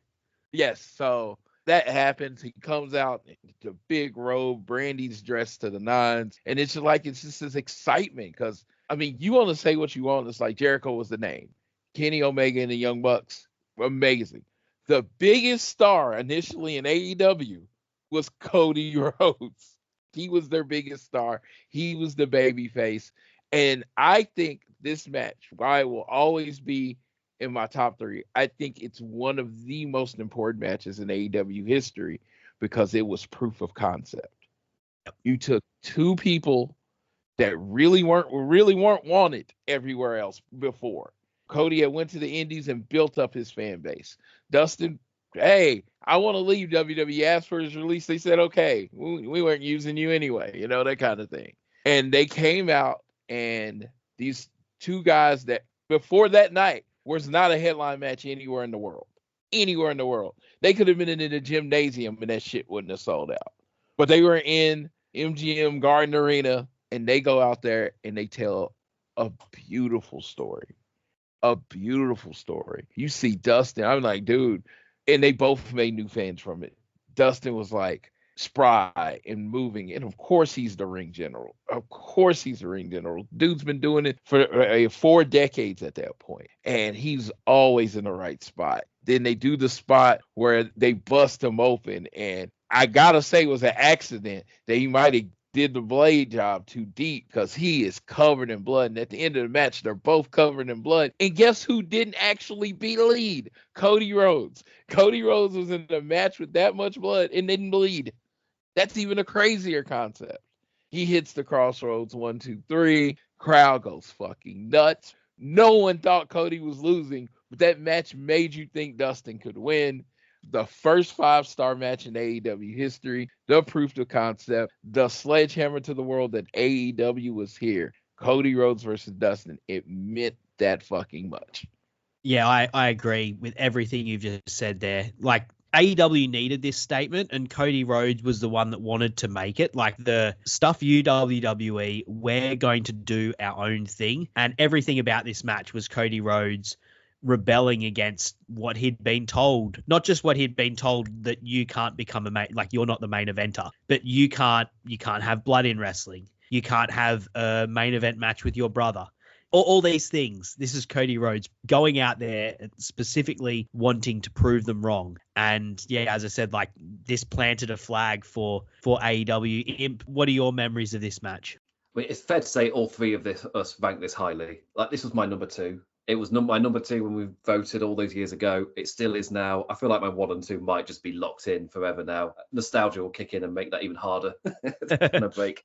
Yes, so that happens. He comes out in the big robe. Brandy's dressed to the nines. And it's just this excitement because, I mean, you want to say what you want. It's like Jericho was the name. Kenny Omega and the Young Bucks were amazing. The biggest star initially in AEW was Cody Rhodes. He was their biggest star. He was the babyface. And I think this match, why it will always be in my top 3, I think it's one of the most important matches in AEW history because it was proof of concept. You took two people that really weren't wanted everywhere else before. Cody had went to the Indies and built up his fan base. Dustin, hey, I want to leave WWE. Asked for his release. They said, okay, we weren't using you anyway, that kind of thing. And they came out, and these two guys that before that night was not a headline match anywhere in the world. Anywhere in the world. They could have been in the gymnasium and that shit wouldn't have sold out. But they were in MGM Garden Arena, and they go out there and they tell a beautiful story. A beautiful story. You see Dustin, I'm like, dude, and they both made new fans from it. Dustin was like spry and moving, and of course he's the ring general. Dude's been doing it for 4 decades at that point, and he's always in the right spot. Then they do the spot where they bust him open, and I gotta say it was an accident that he might have did the blade job too deep because he is covered in blood. And at the end of the match, they're both covered in blood. And guess who didn't actually bleed? Cody Rhodes. Cody Rhodes was in the match with that much blood and didn't bleed. That's even a crazier concept. He hits the crossroads 1, 2, 3. Crowd goes fucking nuts. No one thought Cody was losing, but that match made you think Dustin could win. The first 5-star match in AEW history, the proof of concept, the sledgehammer to the world that AEW was here. Cody Rhodes versus Dustin. It meant that fucking much. Yeah, I agree with everything you've just said there. Like, AEW needed this statement, and Cody Rhodes was the one that wanted to make it. Like, the stuff WWE, we're going to do our own thing. And everything about this match was Cody Rhodes rebelling against what he'd been told. Not just what he'd been told that you can't become you're not the main eventer, but you can't have blood in wrestling. You can't have a main event match with your brother. All these things. This is Cody Rhodes going out there specifically wanting to prove them wrong. And yeah, as I said, like, this planted a flag for AEW. Imp, what are your memories of this match? Well, it's fair to say all three of us ranked this highly. Like, this was my number 2. It was my number 2 when we voted all those years ago. It still is now. I feel like my 1 and 2 might just be locked in forever now. Nostalgia will kick in and make that even harder to break.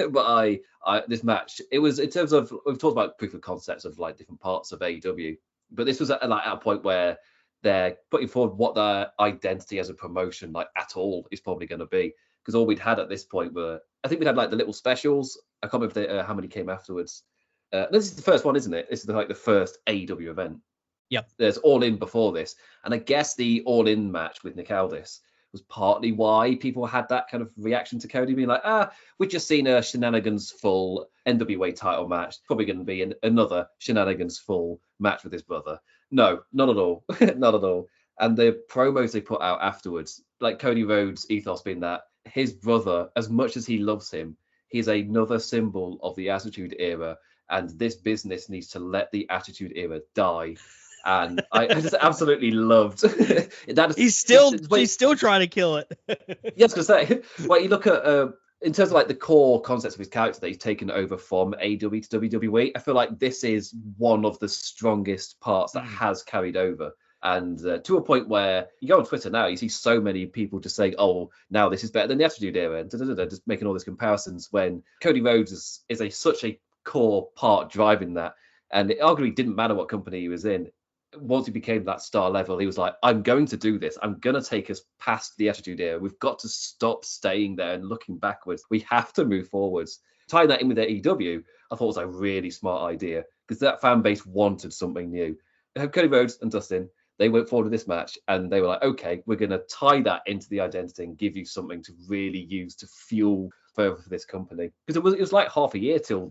But this match, it was, in terms of, we've talked about proof of concepts of like different parts of AEW, but this was at a point where they're putting forward what their identity as a promotion, like, at all, is probably going to be. Because all we'd had at this point were, I think we'd had like the little specials. I can't remember how many came afterwards. This is the first one, isn't it? This is like the first AEW event. Yep. There's All In before this. And I guess the All In match with Nick Aldis was partly why people had that kind of reaction to Cody being like, we've just seen a shenanigans full NWA title match. Probably going to be another shenanigans full match with his brother. No, not at all. Not at all. And the promos they put out afterwards, like Cody Rhodes' ethos being that his brother, as much as he loves him, he's another symbol of the Attitude Era, and this business needs to let the Attitude Era die. And I just absolutely loved that. He's still trying to kill it. Yes, because well, you look at in terms of like the core concepts of his character that he's taken over from AEW to WWE, I feel like this is one of the strongest parts that has carried over. And to a point where you go on Twitter now, you see so many people just saying, oh, now this is better than the Attitude Era, and just making all these comparisons when Cody Rhodes is such a core part driving that. And it arguably didn't matter what company he was in. Once he became that star level, he was like, I'm going to do this. I'm going to take us past the Attitude Era. We've got to stop staying there and looking backwards. We have to move forwards. Tying that in with AEW, I thought was a really smart idea because that fan base wanted something new. Cody Rhodes and Dustin, they went forward with this match and they were like, okay, we're going to tie that into the identity and give you something to really use to fuel further for this company. Because it was like half a year till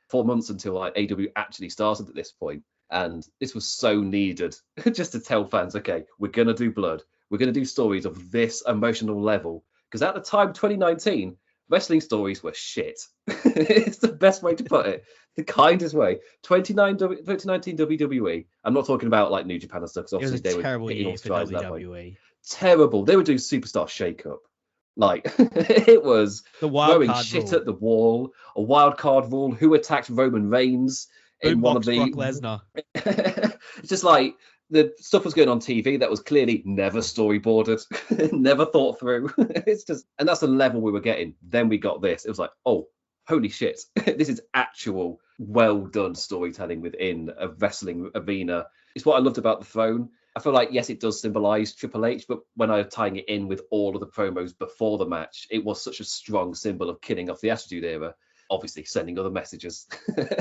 4 months until like AW actually started at this point. And this was so needed just to tell fans, okay, we're going to do blood. We're going to do stories of this emotional level. Because at the time, 2019, wrestling stories were shit. It's the best way to put it. The kindest way. 2019 WWE. I'm not talking about like New Japan and stuff, because obviously they were hitting all strides that way. Terrible. They were doing Superstar Shake-Up. Like, it was throwing shit at the wall, a wild card rule, who attacked Roman Reigns in one of the... Brock Lesnar. It's just like, the stuff was going on TV that was clearly never storyboarded, never thought through. It's just, and that's the level we were getting. Then we got this. It was like, oh, holy shit. This is actual well done storytelling within a wrestling arena. It's what I loved about the throne. I feel like, yes, it does symbolize Triple H, but when I was tying it in with all of the promos before the match, it was such a strong symbol of killing off the Attitude Era, obviously sending other messages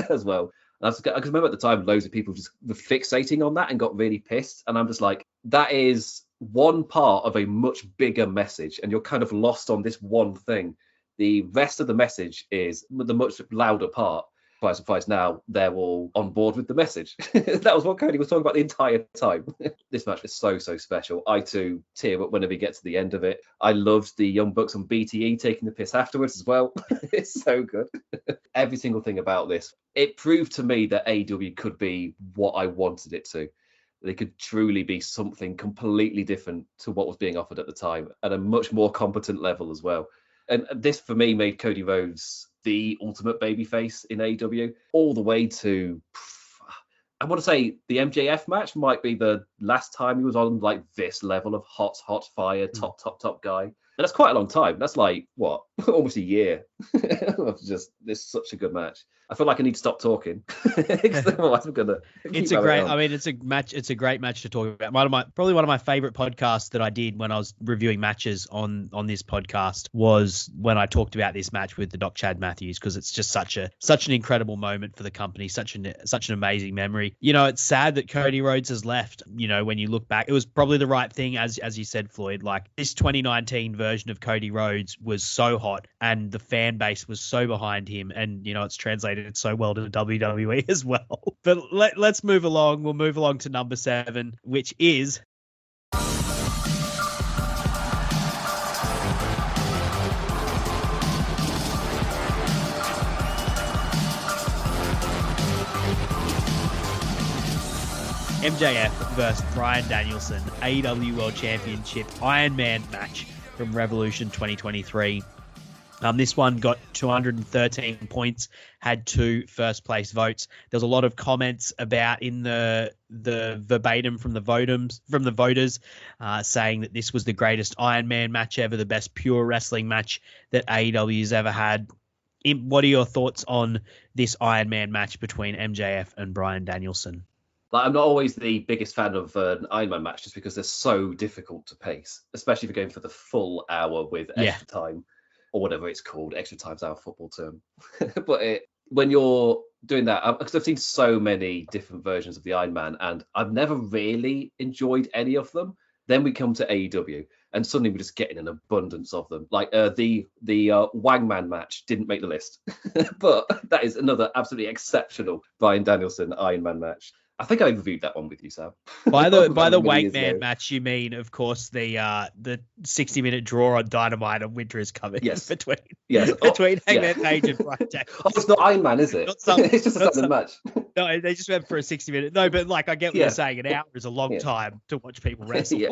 as well. I can remember at the time, loads of people just were fixating on that and got really pissed. And I'm just like, that is one part of a much bigger message. And you're kind of lost on this one thing. The rest of the message is the much louder part. Surprise, surprise, now they're all on board with the message. That was what Cody was talking about the entire time. This match was so special. I too tear up whenever we get to the end of it. I loved the Young Bucks on BTE taking the piss afterwards as well. It's so good. Every single thing about this, it proved to me that AEW could be what I wanted it to. They could truly be something completely different to what was being offered at the time, at a much more competent level as well. And this, for me, made Cody Rhodes the ultimate babyface in AEW, all the way to, I want to say the MJF match might be the last time he was on like this level of hot fire, top guy. And that's quite a long time. That's like, what, almost a year of just this such a good match. I feel like I need to stop talking. Otherwise I'm gonna it's a great, I mean, it's a match. It's a great match to talk about. Probably one of my favorite podcasts that I did when I was reviewing matches on this podcast was when I talked about this match with the Doc Chad Matthews, because it's just such an incredible moment for the company, such an amazing memory. You know, it's sad that Cody Rhodes has left. You know, when you look back, it was probably the right thing, as you said, Floyd. Like, this 2019 version of Cody Rhodes was so hot, and the fan base was so behind him, and you know, it's translated so well to WWE as well. But let's move along. We'll move along to number 7, which is MJF versus Bryan Danielson, AEW World Championship Iron Man match from Revolution 2023. This one got 213 points, had 2 first place votes. There's a lot of comments about in the verbatim from the voters saying that this was the greatest Iron Man match ever, the best pure wrestling match that AEW's ever had. What are your thoughts on this Iron Man match between MJF and Bryan Danielson? Like, I'm not always the biggest fan of an Ironman match just because they're so difficult to pace, especially if you're going for the full hour with extra time or whatever it's called. Extra time's our football term. But when you're doing that, because I've seen so many different versions of the Ironman and I've never really enjoyed any of them. Then we come to AEW and suddenly we're just getting an abundance of them. Like the Wangman match didn't make the list, but that is another absolutely exceptional Bryan Danielson Ironman match. I think I reviewed that one with you, Sam. By the Wangman match, you mean, of course, the 60-minute draw on Dynamite and Winter is Coming. Yes. between Hangman Page and Bryan Danielson. Oh, it's not Iron Man, is it? It's just a Southern match. No, they just went for a 60-minute. No, but like I get what you're saying. An hour is a long time to watch people wrestle.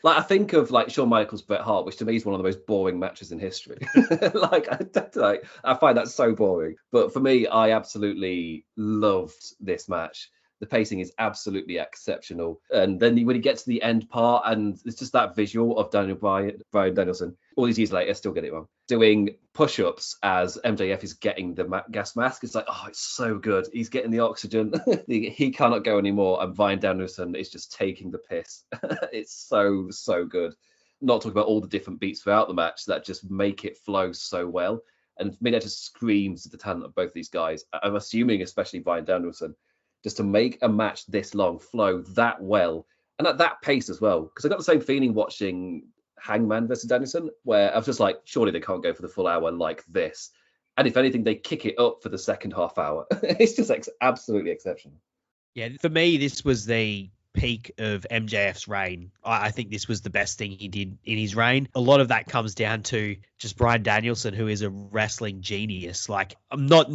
Like I think of like Shawn Michaels, Bret Hart, which to me is one of the most boring matches in history. I find that so boring. But for me, I absolutely loved this match. The pacing is absolutely exceptional. And then when you get to the end part, and it's just that visual of Bryan Danielson, all these years later, I still get it wrong, doing push-ups as MJF is getting the gas mask. It's like, oh, it's so good. He's getting the oxygen. He cannot go anymore. And Bryan Danielson is just taking the piss. It's so, so good. Not talking about all the different beats throughout the match that just make it flow so well. And for me, that just screams the talent of both these guys. I'm assuming, especially Bryan Danielson, just to make a match this long flow that well and at that pace as well. Because I got the same feeling watching Hangman versus Danielson, where I was just like, surely they can't go for the full hour like this. And if anything, they kick it up for the second half hour. It's just absolutely exceptional. Yeah, for me, this was the peak of MJF's reign. I think this was the best thing he did in his reign. A lot of that comes down to just Bryan Danielson, who is a wrestling genius. Like, I'm not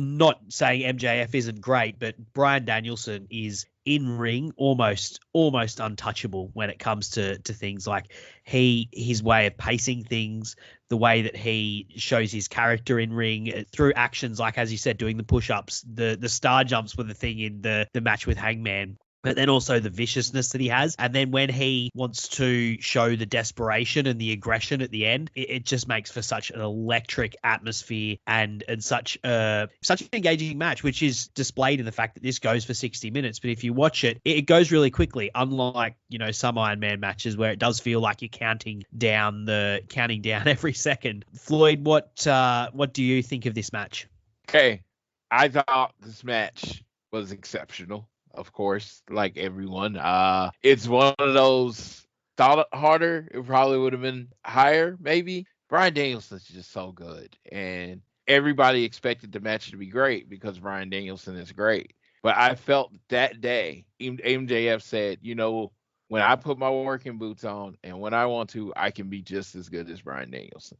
saying MJF isn't great, but Bryan Danielson is in ring almost untouchable when it comes to things like his way of pacing things, the way that he shows his character in ring through actions, like, as you said, doing the push-ups. The star jumps were the thing in the match with Hangman. But then also the viciousness that he has. And then when he wants to show the desperation and the aggression at the end, it just makes for such an electric atmosphere and such an engaging match, which is displayed in the fact that this goes for 60 minutes. But if you watch it, it goes really quickly, unlike, some Iron Man matches where it does feel like you're counting down every second. Floyd, what do you think of this match? Okay, I thought this match was exceptional. Of course, like everyone. It's one of those, thought harder, it probably would have been higher, maybe. Bryan Danielson's just so good. And everybody expected the match to be great because Bryan Danielson is great. But I felt that day, MJF said, when I put my working boots on and when I want to, I can be just as good as Bryan Danielson.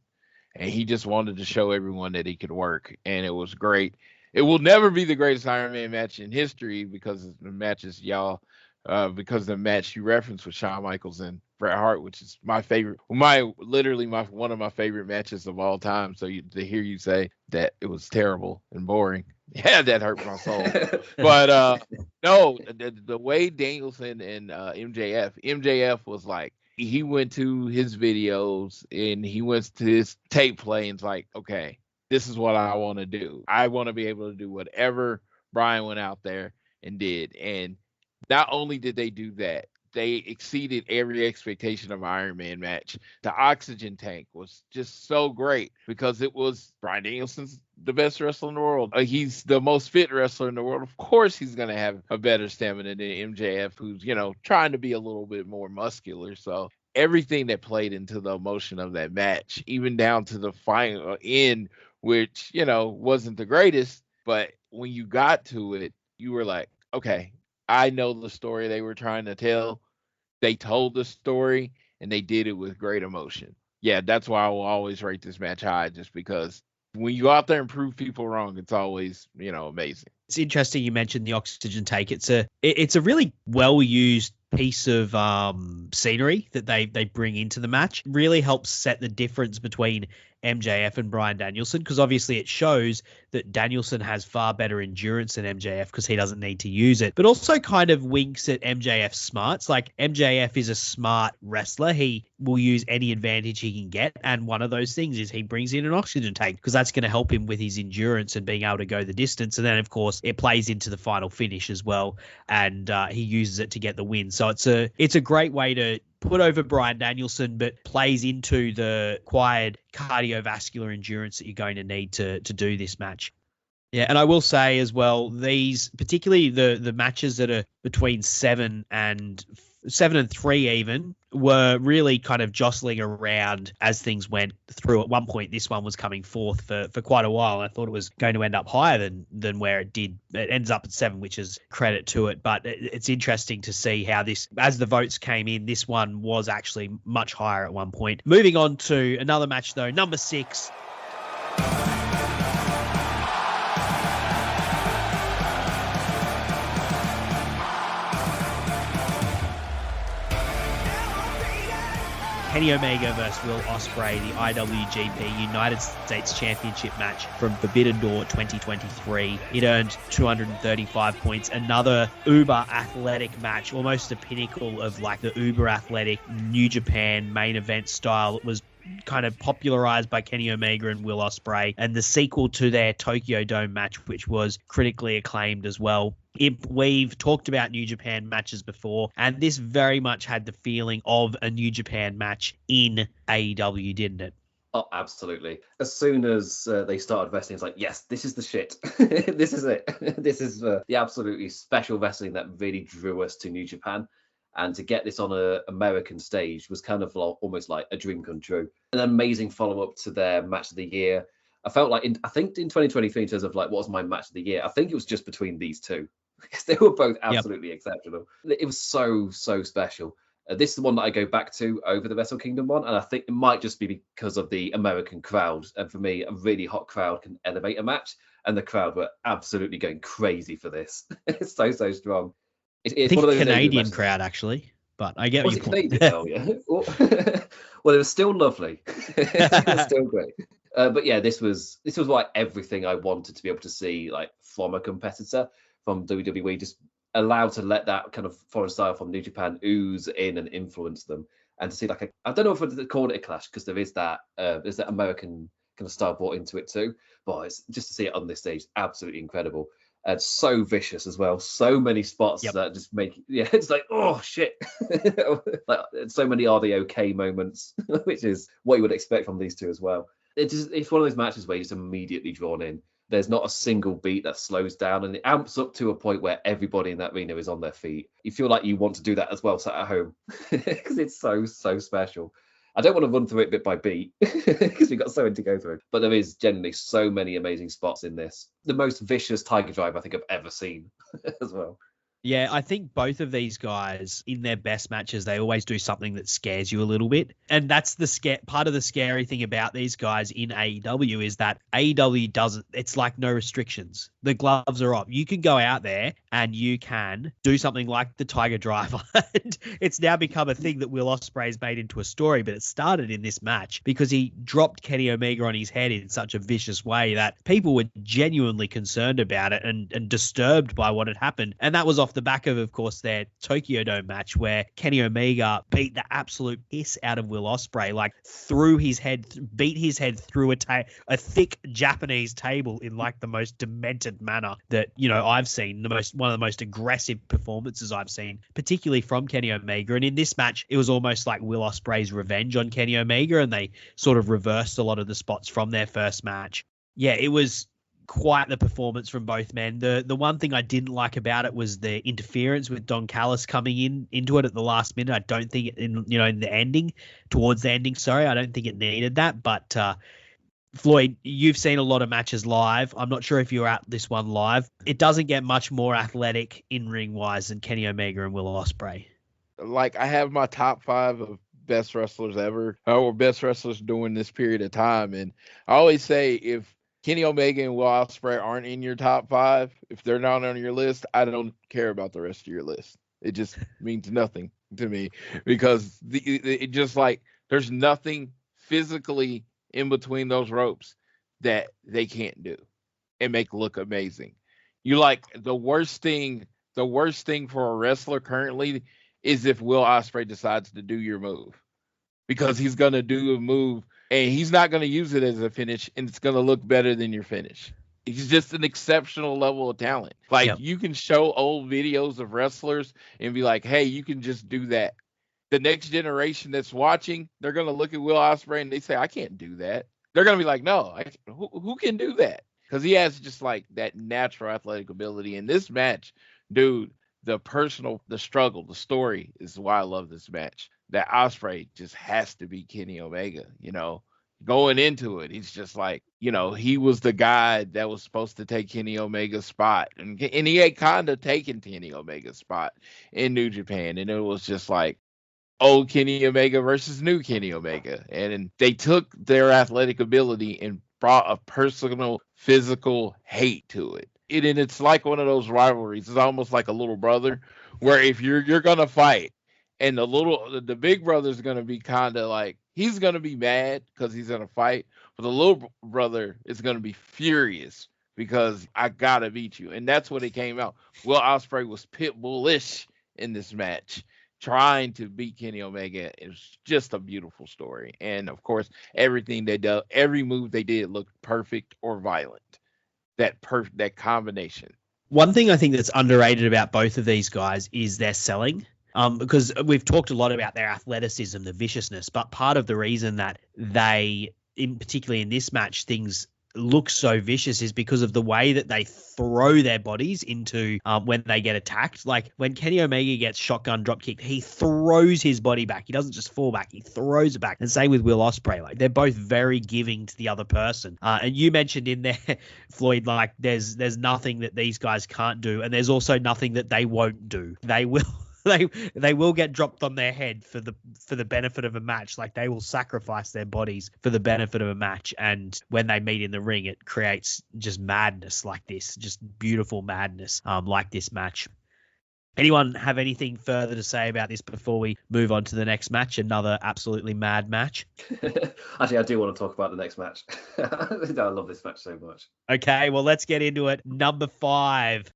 And he just wanted to show everyone that he could work. And it was great. It will never be the greatest Iron Man match in history because of the matches because the match you referenced with Shawn Michaels and Bret Hart, which is my favorite, one of my favorite matches of all time. So to hear you say that it was terrible and boring, yeah, that hurt my soul. But no, the way Danielson and MJF was like, he went to his videos and he went to his tape play and it's like, okay, this is what I want to do. I want to be able to do whatever Bryan went out there and did. And not only did they do that, they exceeded every expectation of an Iron Man match. The oxygen tank was just so great because it was Bryan Danielson's the best wrestler in the world. He's the most fit wrestler in the world. Of course, he's going to have a better stamina than MJF, who's, trying to be a little bit more muscular. So everything that played into the emotion of that match, even down to the final end, which, wasn't the greatest, but when you got to it, you were like, okay, I know the story they were trying to tell. They told the story and they did it with great emotion. Yeah, that's why I will always rate this match high, just because when you go out there and prove people wrong, it's always, amazing. It's interesting you mentioned the oxygen tank. It's a really well-used piece of scenery that they bring into the match. Really helps set the difference between MJF and Bryan Danielson, because obviously it shows that Danielson has far better endurance than MJF because he doesn't need to use it, but also kind of winks at MJF's smarts. Like, MJF is a smart wrestler. He will use any advantage he can get, and one of those things is he brings in an oxygen tank because that's going to help him with his endurance and being able to go the distance. And then, of course, it plays into the final finish as well, and he uses it to get the win. So it's a great way to put over Bryan Danielson, but plays into the required cardiovascular endurance that you're going to need to do this match. Yeah, and I will say as well, these, particularly the matches that are between 7 and 3 even, were really kind of jostling around as things went through. At one point, this one was coming fourth for quite a while. I thought it was going to end up higher than where it did. It ends up at 7, which is credit to it. But it's interesting to see how this, as the votes came in, this one was actually much higher at one point. Moving on to another match, though, number 6. Kenny Omega versus Will Ospreay, the IWGP United States Championship match from Forbidden Door 2023. It earned 235 points. Another uber athletic match, almost a pinnacle of like the uber athletic New Japan main event style. It was kind of popularized by Kenny Omega and Will Ospreay, and the sequel to their Tokyo Dome match, which was critically acclaimed as well. We've talked about New Japan matches before, and this very much had the feeling of a New Japan match in AEW, didn't it? Oh, absolutely. As soon as they started wrestling, it's like, yes, this is the shit. This is it. This is the absolutely special wrestling that really drew us to New Japan. And to get this on an American stage was kind of almost like a dream come true. An amazing follow-up to their match of the year. I felt like, I think in 2023, in terms of like, what was my match of the year? I think it was just between these two, because they were both absolutely exceptional. It was so special. This is the one that I go back to over the Wrestle Kingdom one, and I think it might just be because of the American crowd. And for me, a really hot crowd can elevate a match, and the crowd were absolutely going crazy for this. It's so strong. I think a Canadian crowd, actually, but I get what you point. Oh, yeah. Well, it was still lovely. It was still great. But yeah, this was like everything I wanted to be able to see, like from a competitor from WWE, just allowed to let that kind of foreign style from New Japan ooze in and influence them, and to see like I don't know if I'd call it a clash, because there's that American kind of style brought into it too. But it's just to see it on this stage, absolutely incredible. And so vicious as well. So many spots that just make it's like, oh shit. Like so many are they okay moments, which is what you would expect from these two as well. It's one of those matches where you're just immediately drawn in. There's not a single beat that slows down, and it amps up to a point where everybody in that arena is on their feet. You feel like you want to do that as well, sat at home, because it's so special. I don't want to run through it bit by beat because we've got so many to go through. But there is generally so many amazing spots in this. The most vicious Tiger Drive I think I've ever seen as well. Yeah, I think both of these guys in their best matches, they always do something that scares you a little bit. And that's the part of the scary thing about these guys in AEW is that AEW doesn't, it's like no restrictions. The gloves are off. You can go out there and you can do something like the Tiger Driver. And it's now become a thing that Will Ospreay's made into a story, but it started in this match because he dropped Kenny Omega on his head in such a vicious way that people were genuinely concerned about it and disturbed by what had happened. And that was off the back of course, their Tokyo Dome match where Kenny Omega beat the absolute piss out of Will Ospreay, like beat his head through a thick Japanese table in like the most demented manner that, I've seen. One of the most aggressive performances I've seen, particularly from Kenny Omega. And in this match, it was almost like Will Ospreay's revenge on Kenny Omega, and they sort of reversed a lot of the spots from their first match. Yeah, it was quite the performance from both men. The one thing I didn't like about it was the interference with Don Callis coming into it at the last minute. I don't think towards the ending, I don't think it needed that. But Floyd, you've seen a lot of matches live. I'm not sure if you were at this one live. It doesn't get much more athletic in-ring wise than Kenny Omega and Will Ospreay. Like, I have my top 5 of best wrestlers ever, or best wrestlers during this period of time. And I always say, if Kenny Omega and Will Ospreay aren't in your top 5, if they're not on your list, I don't care about the rest of your list. It just means nothing to me because it just like there's nothing physically in between those ropes that they can't do and make look amazing. You like the worst thing for a wrestler currently is if Will Ospreay decides to do your move because he's going to do a move and he's not going to use it as a finish and it's going to look better than your finish. He's just an exceptional level of talent. Like you can show old videos of wrestlers and be like, hey, you can just do that. The next generation that's watching, they're going to look at Will Ospreay and they say, I can't do that. They're going to be like, no, who can do that? Because he has just like that natural athletic ability. In this match, dude, the struggle, the story is why I love this match. That Ospreay just has to be Kenny Omega, going into it. He's just like, he was the guy that was supposed to take Kenny Omega's spot. And he had kind of taken Kenny Omega's spot in New Japan. And it was just like old Kenny Omega versus new Kenny Omega. And they took their athletic ability and brought a personal, physical hate to it. And it's like one of those rivalries. It's almost like a little brother where if you're going to fight and the big brother's going to be kind of like, he's going to be mad because he's in a fight, but the little brother is going to be furious because I got to beat you. And that's what it came out. Will Ospreay was pit bullish in this match, trying to beat Kenny Omega. It was just a beautiful story. And of course, everything they did, every move they did looked perfect or violent. That combination. One thing I think that's underrated about both of these guys is their selling. Because we've talked a lot about their athleticism, the viciousness, but part of the reason that they, particularly in this match, things look so vicious is because of the way that they throw their bodies into when they get attacked. Like when Kenny Omega gets shotgun drop kicked, he throws his body back. He doesn't just fall back, he throws it back. And same with Will Ospreay. Like they're both very giving to the other person. And you mentioned in there, Floyd, like there's nothing that these guys can't do, and there's also nothing that they won't do. They will. They will get dropped on their head for the benefit of a match. Like they will sacrifice their bodies for the benefit of a match. And when they meet in the ring, it creates just madness like this, just beautiful madness like this match. Anyone have anything further to say about this before we move on to the next match? Another absolutely mad match. Actually, I do want to talk about the next match. I love this match so much. Okay, well, let's get into it. Number 5.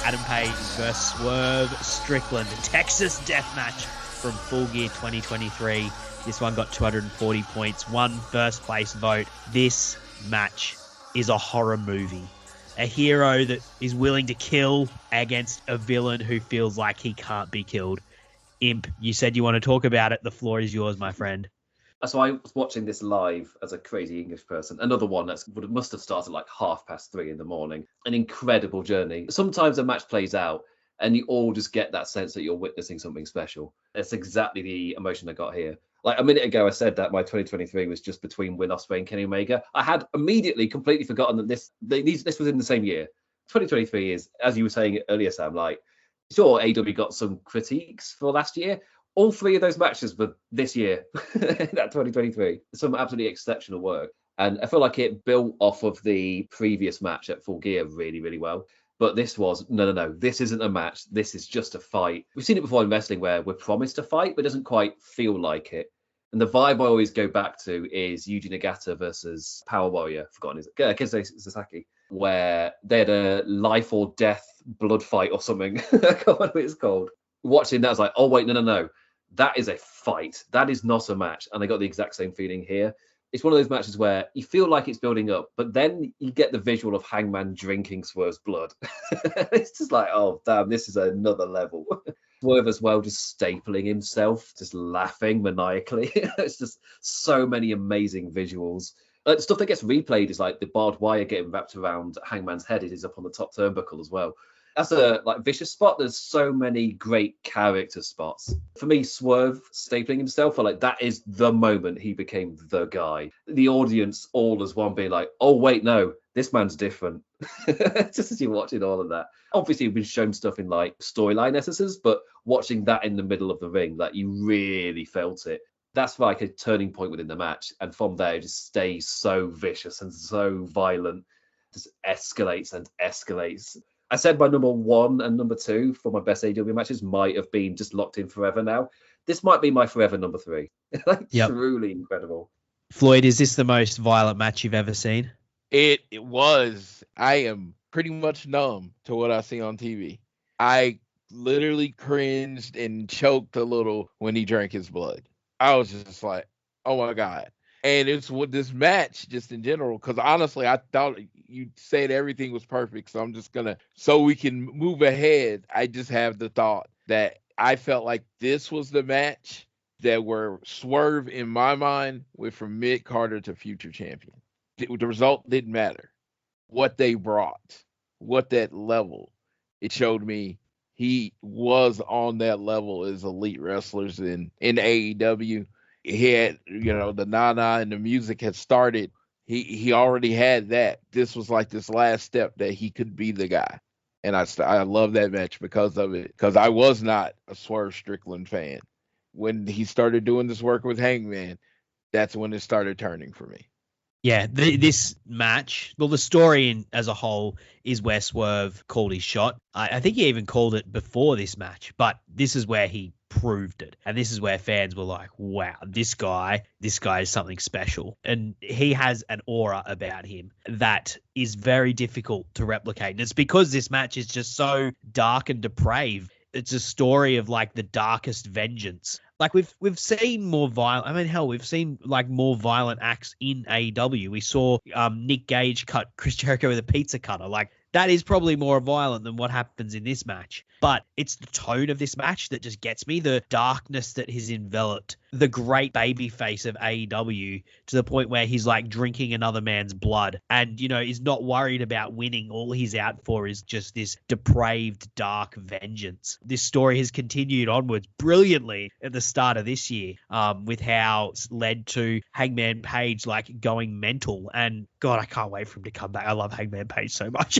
Adam Page versus Swerve Strickland, a Texas death match from Full Gear 2023. This one got 240 points, one first place vote. This match is a horror movie. A hero that is willing to kill against a villain who feels like he can't be killed. Imp, you said you want to talk about it. The floor is yours, my friend. So I was watching this live as a crazy English person. Another one that must have started like 3:30 in the morning. An incredible journey. Sometimes a match plays out and you all just get that sense that you're witnessing something special. That's exactly the emotion I got here. Like a minute ago, I said that my 2023 was just between Will Ospreay and Kenny Omega. I had immediately completely forgotten that this was in the same year. 2023 is, as you were saying earlier, Sam, like, sure, AEW got some critiques for last year. All 3 of those matches were this year, that 2023. Some absolutely exceptional work. And I feel like it built off of the previous match at Full Gear really, really well. But this was, no, this isn't a match. This is just a fight. We've seen it before in wrestling where we're promised a fight, but it doesn't quite feel like it. And the vibe I always go back to is Yuji Nagata versus Power Warrior, forgotten his Kizune Sasaki, where they had a life or death blood fight or something. I can't remember what it's called. Watching that, I was like, oh, wait, no. That is a fight. That is not a match. And I got the exact same feeling here. It's one of those matches where you feel like it's building up, but then you get the visual of Hangman drinking Swerve's blood. It's just like, oh, damn, this is another level. Swerve as well, just stapling himself, just laughing maniacally. It's just so many amazing visuals. The stuff that gets replayed is like the barbed wire getting wrapped around Hangman's head. It is up on the top turnbuckle as well. As a vicious spot, there's so many great character spots. For me, Swerve stapling himself, that is the moment he became the guy. The audience all as one being like, oh wait, no, this man's different. Just as you're watching all of that. Obviously, we've been shown stuff in storyline essences, but watching that in the middle of the ring, you really felt it. That's a turning point within the match. And from there, it just stays so vicious and so violent. Just escalates and escalates. I said my number 1 and number 2 for my best AEW matches might have been just locked in forever now. This might be my forever number 3. Truly incredible. Floyd, is this the most violent match you've ever seen? It was. I am pretty much numb to what I see on TV. I literally cringed and choked a little when he drank his blood. I was just like, oh my God. And it's with this match just in general, because honestly, I thought you said everything was perfect. So I'm just so we can move ahead. I just have the thought that I felt like this was the match that were Swerve in my mind went from mid-Carter to future champion. The result didn't matter. What they brought, what that level, it showed me he was on that level as elite wrestlers in AEW. He had, the na-na and the music had started. He already had that. This was this last step that he could be the guy. And I love that match because of it. Because I was not a Swerve Strickland fan. When he started doing this work with Hangman, that's when it started turning for me. Yeah, this match, the story as a whole is where Swerve called his shot. I think he even called it before this match, but this is where he proved it. And this is where fans were like, wow, this guy is something special. And he has an aura about him that is very difficult to replicate. And it's because this match is just so dark and depraved. It's a story of the darkest vengeance. We've seen more violent. I mean, hell, we've seen more violent acts in AEW. We saw Nick Gage cut Chris Jericho with a pizza cutter. That is probably more violent than what happens in this match. But it's the tone of this match that just gets me, the darkness that has enveloped the great baby face of AEW to the point where he's drinking another man's blood and, is not worried about winning. All he's out for is just this depraved, dark vengeance. This story has continued onwards brilliantly at the start of this year with how it's led to Hangman Page going mental. And God, I can't wait for him to come back. I love Hangman Page so much.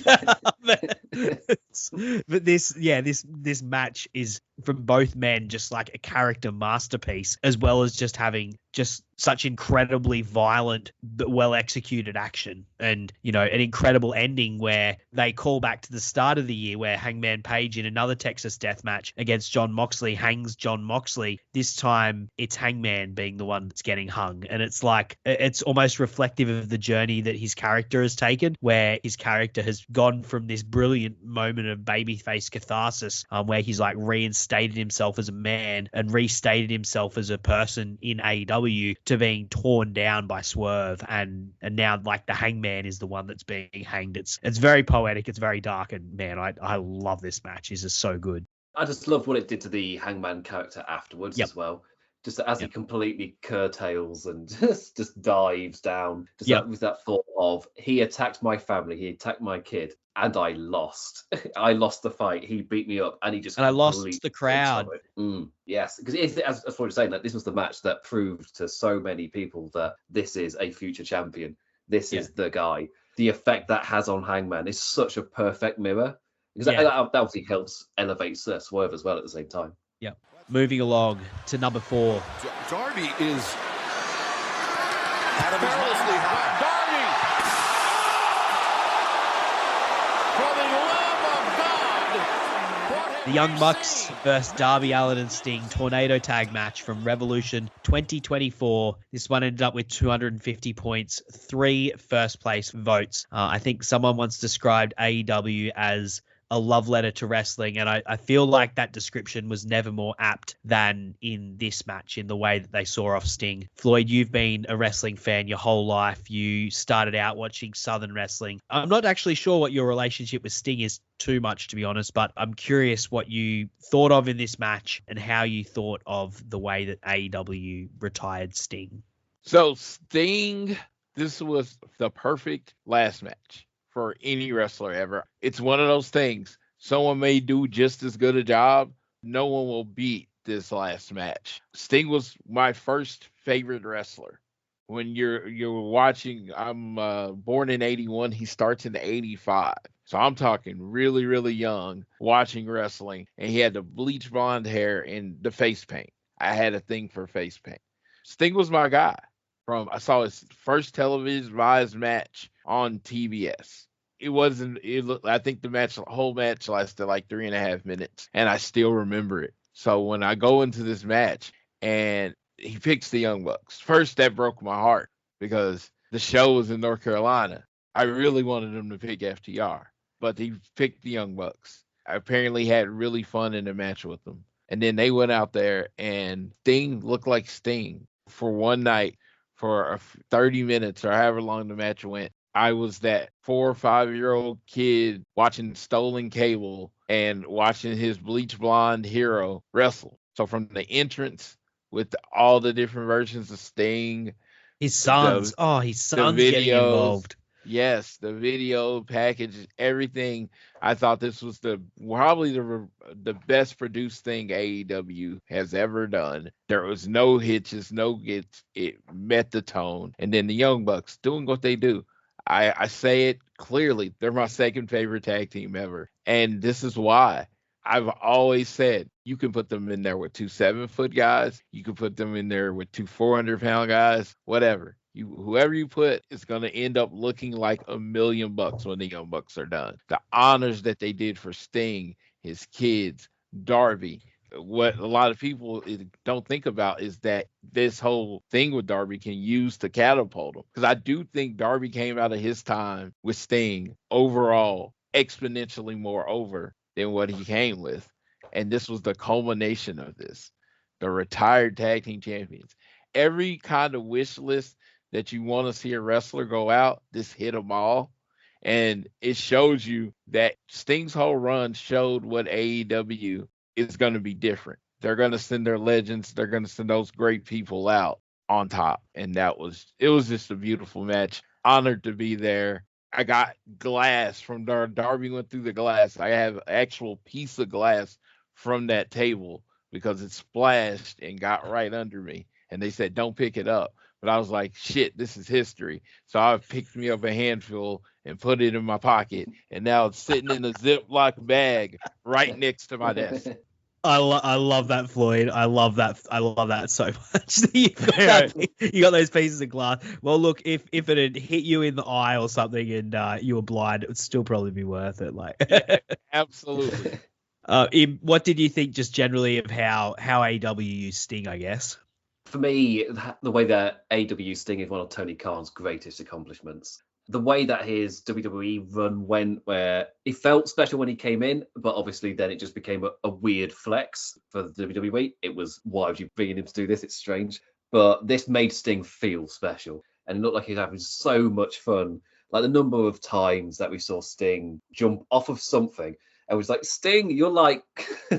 but this match is from both men just a character masterpiece, as well as just having just such incredibly violent but well executed action, and an incredible ending where they call back to the start of the year where Hangman Page in another Texas death match against Jon Moxley hangs Jon Moxley. This time it's Hangman being the one that's getting hung, and it's it's almost reflective of the journey that his character has taken, where his character has gone from this brilliant moment of babyface catharsis where he's reinstated himself as a man and restated himself as a person in AEW to being torn down by Swerve, and now the Hangman is the one that's being hanged. It's very poetic, it's very dark, and man, I love this match. It's just so good. I just love what it did to the Hangman character afterwards as well. Just as he completely curtails and just dives down. With that thought of, he attacked my family, he attacked my kid, and I lost. I lost the fight. He beat me up, and I lost the crowd. Yes, because as Floyd was saying, this was the match that proved to so many people that this is a future champion. This is the guy. The effect that has on Hangman is such a perfect mirror, because that obviously helps elevate Swerve as well at the same time. Yeah. Moving along to number 4. Darby is perilously high. Darby! For the love of God! The Young Bucks versus Darby Allin and Sting tornado tag match from Revolution 2024. This one ended up with 250 points, 3 first place votes. I think someone once described AEW as a love letter to wrestling, and I feel like that description was never more apt than in this match, in the way that they saw off Sting. Floyd, you've been a wrestling fan your whole life. You started out watching Southern wrestling. I'm not actually sure what your relationship with Sting is too much, to be honest, but I'm curious what you thought of in this match and how you thought of the way that AEW retired Sting. So Sting, this was the perfect last match for any wrestler ever. It's one of those things. someone may do just as good a job. No one will beat this last match. Sting was my first favorite wrestler. When you're watching, I'm born in 81. He starts in 85. So I'm talking really, really young watching wrestling. And he had the bleach blonde hair and the face paint. I had a thing for face paint. Sting was my guy. I saw his first televised match on TBS. I think the whole match lasted like 3.5 minutes. And I still remember it. So when I go into this match and he picks the Young Bucks, first that broke my heart because the show was in North Carolina. I really wanted him to pick FTR, but he picked the Young Bucks. I apparently had really fun in the match with them. And then they went out there and Sting looked like Sting for one night for 30 minutes or however long the match went. I was that 4 or 5-year-old kid watching stolen cable and watching his bleach blonde hero wrestle. So from the entrance with all the different versions of Sting, his sons getting involved. Yes, the video package, everything. I thought this was probably the best produced thing AEW has ever done. There was no hitches, no gets. It met the tone. And then the Young Bucks doing what they do. I say it clearly. They're my second favorite tag team ever. And this is why. I've always said you can put them in there with 2 7-foot guys. You can put them in there with 2 400-pound guys, whatever. Whoever you put is going to end up looking like $1 million when the Young Bucks are done. The honors that they did for Sting, his kids, Darby. What a lot of people don't think about is that this whole thing with Darby can use to catapult him. Because I do think Darby came out of his time with Sting overall exponentially more over than what he came with. And this was the culmination of this. The retired tag team champions. Every kind of wish list that you want to see a wrestler go out, this hit them all. And it shows you that Sting's whole run showed what AEW is going to be different. They're going to send their legends. They're going to send those great people out on top. And it was just a beautiful match. Honored to be there. I got glass from Darby went through the glass. I have an actual piece of glass from that table because it splashed and got right under me. And they said, don't pick it up. But I was like, shit, this is history. So I picked me up a handful and put it in my pocket. And now it's sitting in a Ziploc bag right next to my desk. I love that, Floyd. I love that so much. You got those pieces of glass. Well, look, if it had hit you in the eye or something and you were blind, it would still probably be worth it. Yeah, absolutely. What did you think just generally of how AEW used Sting, I guess? For me, the way that AEW Sting is one of Tony Khan's greatest accomplishments. The way that his WWE run went, where he felt special when he came in, but obviously then it just became a weird flex for the WWE. It was, why would you bring him to do this? It's strange. But this made Sting feel special. And it looked like he was having so much fun. Like the number of times that we saw Sting jump off of something. I was like, Sting, you're like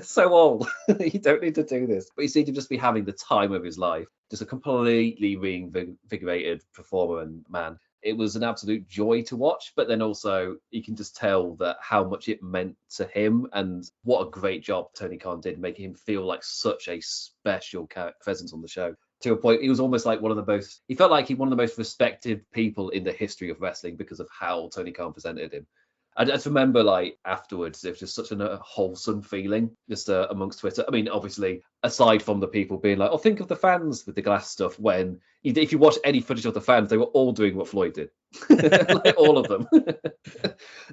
so old. You don't need to do this. But he seemed to just be having the time of his life. Just a completely reinvigorated performer and man. It was an absolute joy to watch, but then also you can just tell that how much it meant to him and what a great job Tony Khan did making him feel like such a special presence on the show. To a point, he was almost like one of the most respected people in the history of wrestling because of how Tony Khan presented him. I just remember, like, afterwards, it was just such a wholesome feeling just amongst Twitter. I mean, obviously, aside from the people being like, oh, think of the fans with the glass stuff, when if you watch any footage of the fans, they were all doing what Floyd did. Like, all of them.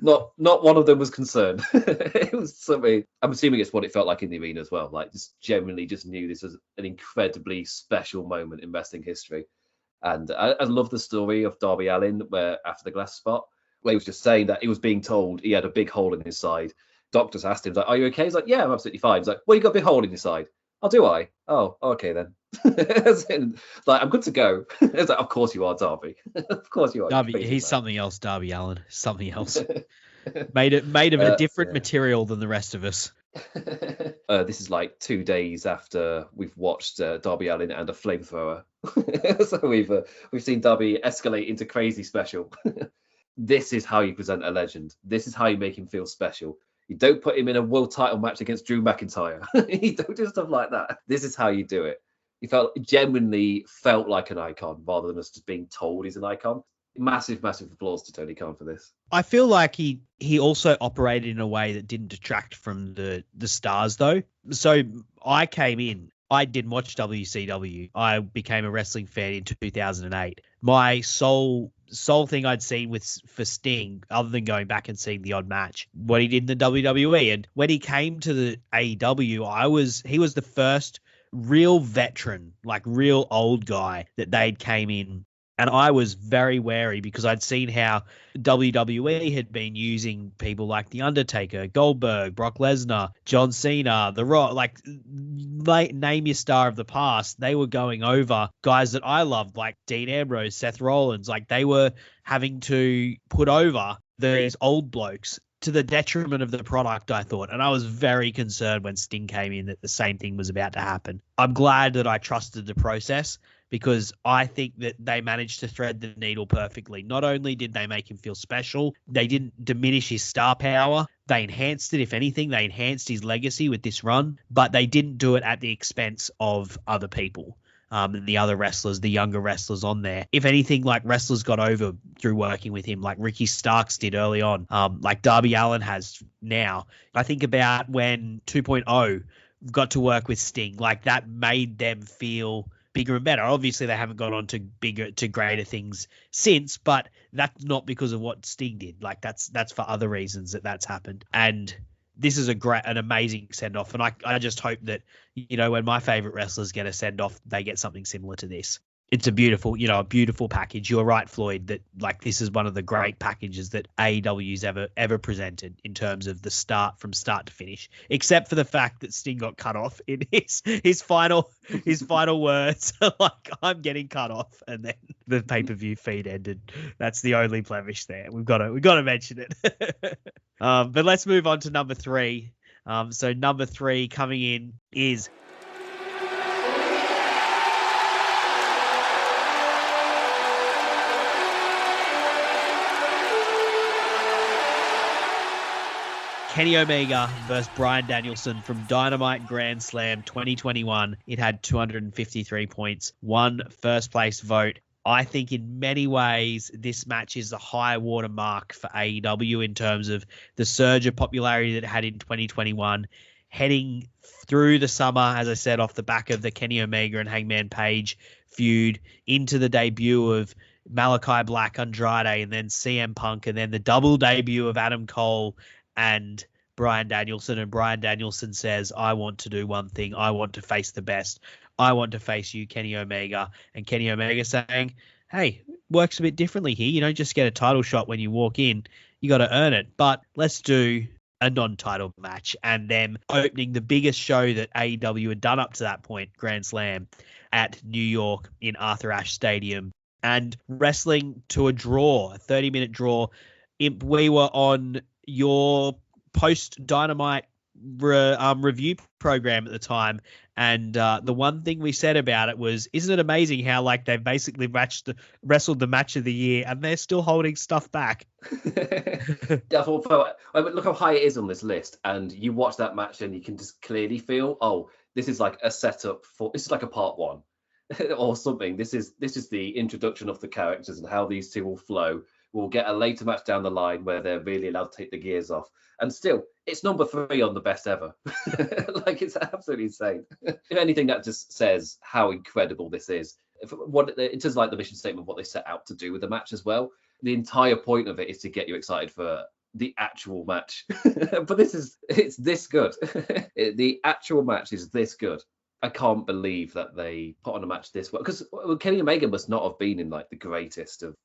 Not one of them was concerned. It was something, I'm assuming it's what it felt like in the arena as well. Like, just genuinely just knew this was an incredibly special moment in wrestling history. And I love the story of Darby Allin, where after the glass spot, where he was just saying that he was being told he had a big hole in his side. Doctors asked him, like, are you okay? He's like, yeah, I'm absolutely fine. He's like, well, you got a big hole in your side. Oh, do I? Oh, okay then. Like, I'm good to go. It's like, of course you are, Darby. Of course you are. Darby, he's something else, Darby Allin. Something else. made of a different material than the rest of us. This is like 2 days after we've watched Darby Allin and a flamethrower. So we've seen Darby escalate into crazy special. This is how you present a legend. This is how you make him feel special. You don't put him in a world title match against Drew McIntyre. You don't do stuff like that. This is how you do it. He genuinely felt like an icon rather than us just being told he's an icon. Massive applause to Tony Khan for this. I feel like he also operated in a way that didn't detract from the stars, though. So I came in. I didn't watch WCW. I became a wrestling fan in 2008. My sole thing I'd seen for Sting, other than going back and seeing the odd match, what he did in the WWE. And when he came to the AEW, he was the first real veteran, like real old guy that they'd came in. And I was very wary because I'd seen how WWE had been using people like The Undertaker, Goldberg, Brock Lesnar, John Cena, The Rock, like name your star of the past. They were going over guys that I loved, like Dean Ambrose, Seth Rollins. Like they were having to put over these old blokes to the detriment of the product, I thought. And I was very concerned when Sting came in that the same thing was about to happen. I'm glad that I trusted the process, because I think that they managed to thread the needle perfectly. Not only did they make him feel special, they didn't diminish his star power. They enhanced it. If anything, they enhanced his legacy with this run, but they didn't do it at the expense of other people. And the other wrestlers, the younger wrestlers on there. If anything, like wrestlers got over through working with him, like Ricky Starks did early on, like Darby Allin has now. I think about when 2.0 got to work with Sting, like that made them feel bigger and better. Obviously, they haven't gone on to greater things since, but that's not because of what Sting did. Like that's for other reasons that's happened. And this is an amazing send off. And I just hope that, when my favorite wrestlers get a send off, they get something similar to this. It's a beautiful package. You're right, Floyd, that like this is one of the great packages that AEW's ever presented in terms of the from start to finish, except for the fact that Sting got cut off in his final words, like I'm getting cut off, and then the pay-per-view feed ended. That's the only blemish there. We've got to mention it. But let's move on to number 3. So number 3 coming in is Kenny Omega versus Bryan Danielson from Dynamite Grand Slam 2021. It had 253 points, 1 first place vote. I think in many ways this match is the high water mark for AEW in terms of the surge of popularity that it had in 2021. Heading through the summer, as I said, off the back of the Kenny Omega and Hangman Page feud, into the debut of Malachi Black, Andrade, and then CM Punk, and then the double debut of Adam Cole and Bryan Danielson. And Bryan Danielson says, I want to do one thing. I want to face the best. I want to face you, Kenny Omega. And Kenny Omega saying, hey, works a bit differently here. You don't just get a title shot when you walk in. You got to earn it. But let's do a non-title match. And them opening the biggest show that AEW had done up to that point, Grand Slam, at New York in Arthur Ashe Stadium. And wrestling to a draw, a 30-minute draw. We were on your post-Dynamite review program at the time, and the one thing we said about it was, isn't it amazing how like they've basically wrestled the match of the year and they're still holding stuff back? I thought, look how high it is on this list, and you watch that match and you can just clearly feel, this is like a setup this is like a part 1 or something. This is the introduction of the characters and how these two will flow. We'll get a later match down the line where they're really allowed to take the gears off. And still, it's number 3 on the best ever. Like, it's absolutely insane. If anything, that just says how incredible this is. It is like the mission statement of what they set out to do with the match as well. The entire point of it is to get you excited for the actual match. But it's this good. The actual match is this good. I can't believe that they put on a match this well, because Kenny Omega must not have been in like the greatest of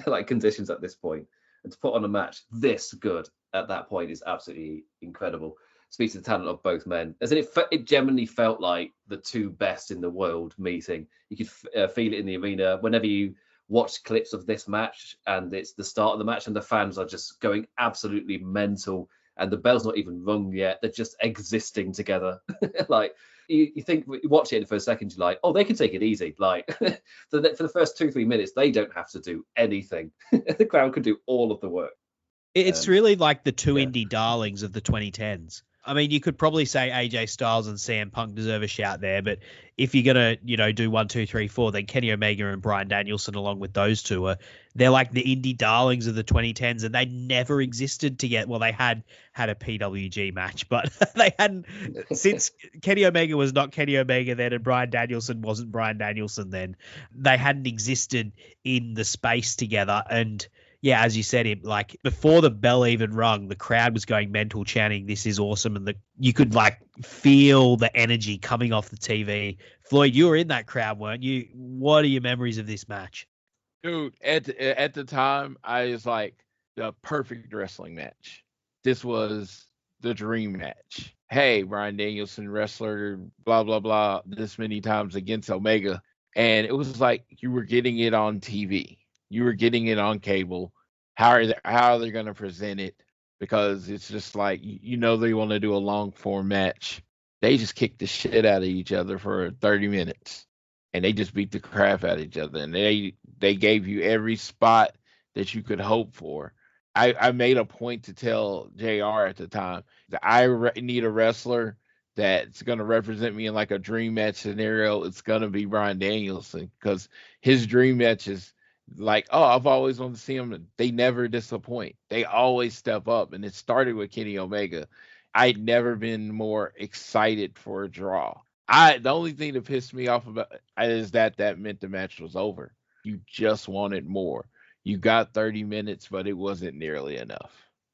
like conditions at this point, and to put on a match this good at that point is absolutely incredible. Speaks to the talent of both men. As in, it genuinely felt like the two best in the world meeting. You could feel it in the arena whenever you watch clips of this match, and it's the start of the match and the fans are just going absolutely mental, and the bell's not even rung yet. They're just existing together. Like, you think, you watch it for a second, you're like, they can take it easy. Like, for the first 2-3 minutes, they don't have to do anything. The crowd can do all of the work. It's really like the two indie darlings of the 2010s. I mean, you could probably say AJ Styles and CM Punk deserve a shout there, but if you're gonna, do 1, 2, 3, 4, then Kenny Omega and Bryan Danielson, along with those two, they're like the indie darlings of the 2010s, and they never existed together. Well, they had a PWG match, but they hadn't since Kenny Omega was not Kenny Omega then, and Bryan Danielson wasn't Bryan Danielson then. They hadn't existed in the space together, and yeah, as you said, like before the bell even rung, the crowd was going mental, chanting, "This is awesome!" And you could like feel the energy coming off the TV. Floyd, you were in that crowd, weren't you? What are your memories of this match? Dude, at the time, I was like, the perfect wrestling match. This was the dream match. Hey, Bryan Danielson, wrestler, blah blah blah, this many times against Omega, and it was like you were getting it on TV. You were getting it on cable. How are they going to present it? Because it's just like, they want to do a long form match. They just kicked the shit out of each other for 30 minutes, and they just beat the crap out of each other. And they gave you every spot that you could hope for. I made a point to tell JR at the time that I need a wrestler that's going to represent me in like a dream match scenario. It's going to be Bryan Danielson, because his dream match is like, I've always wanted to see them. They never disappoint. They always step up. And it started with Kenny Omega. I'd never been more excited for a draw. The only thing that pissed me off about is that meant the match was over. You just wanted more. You got 30 minutes, but it wasn't nearly enough.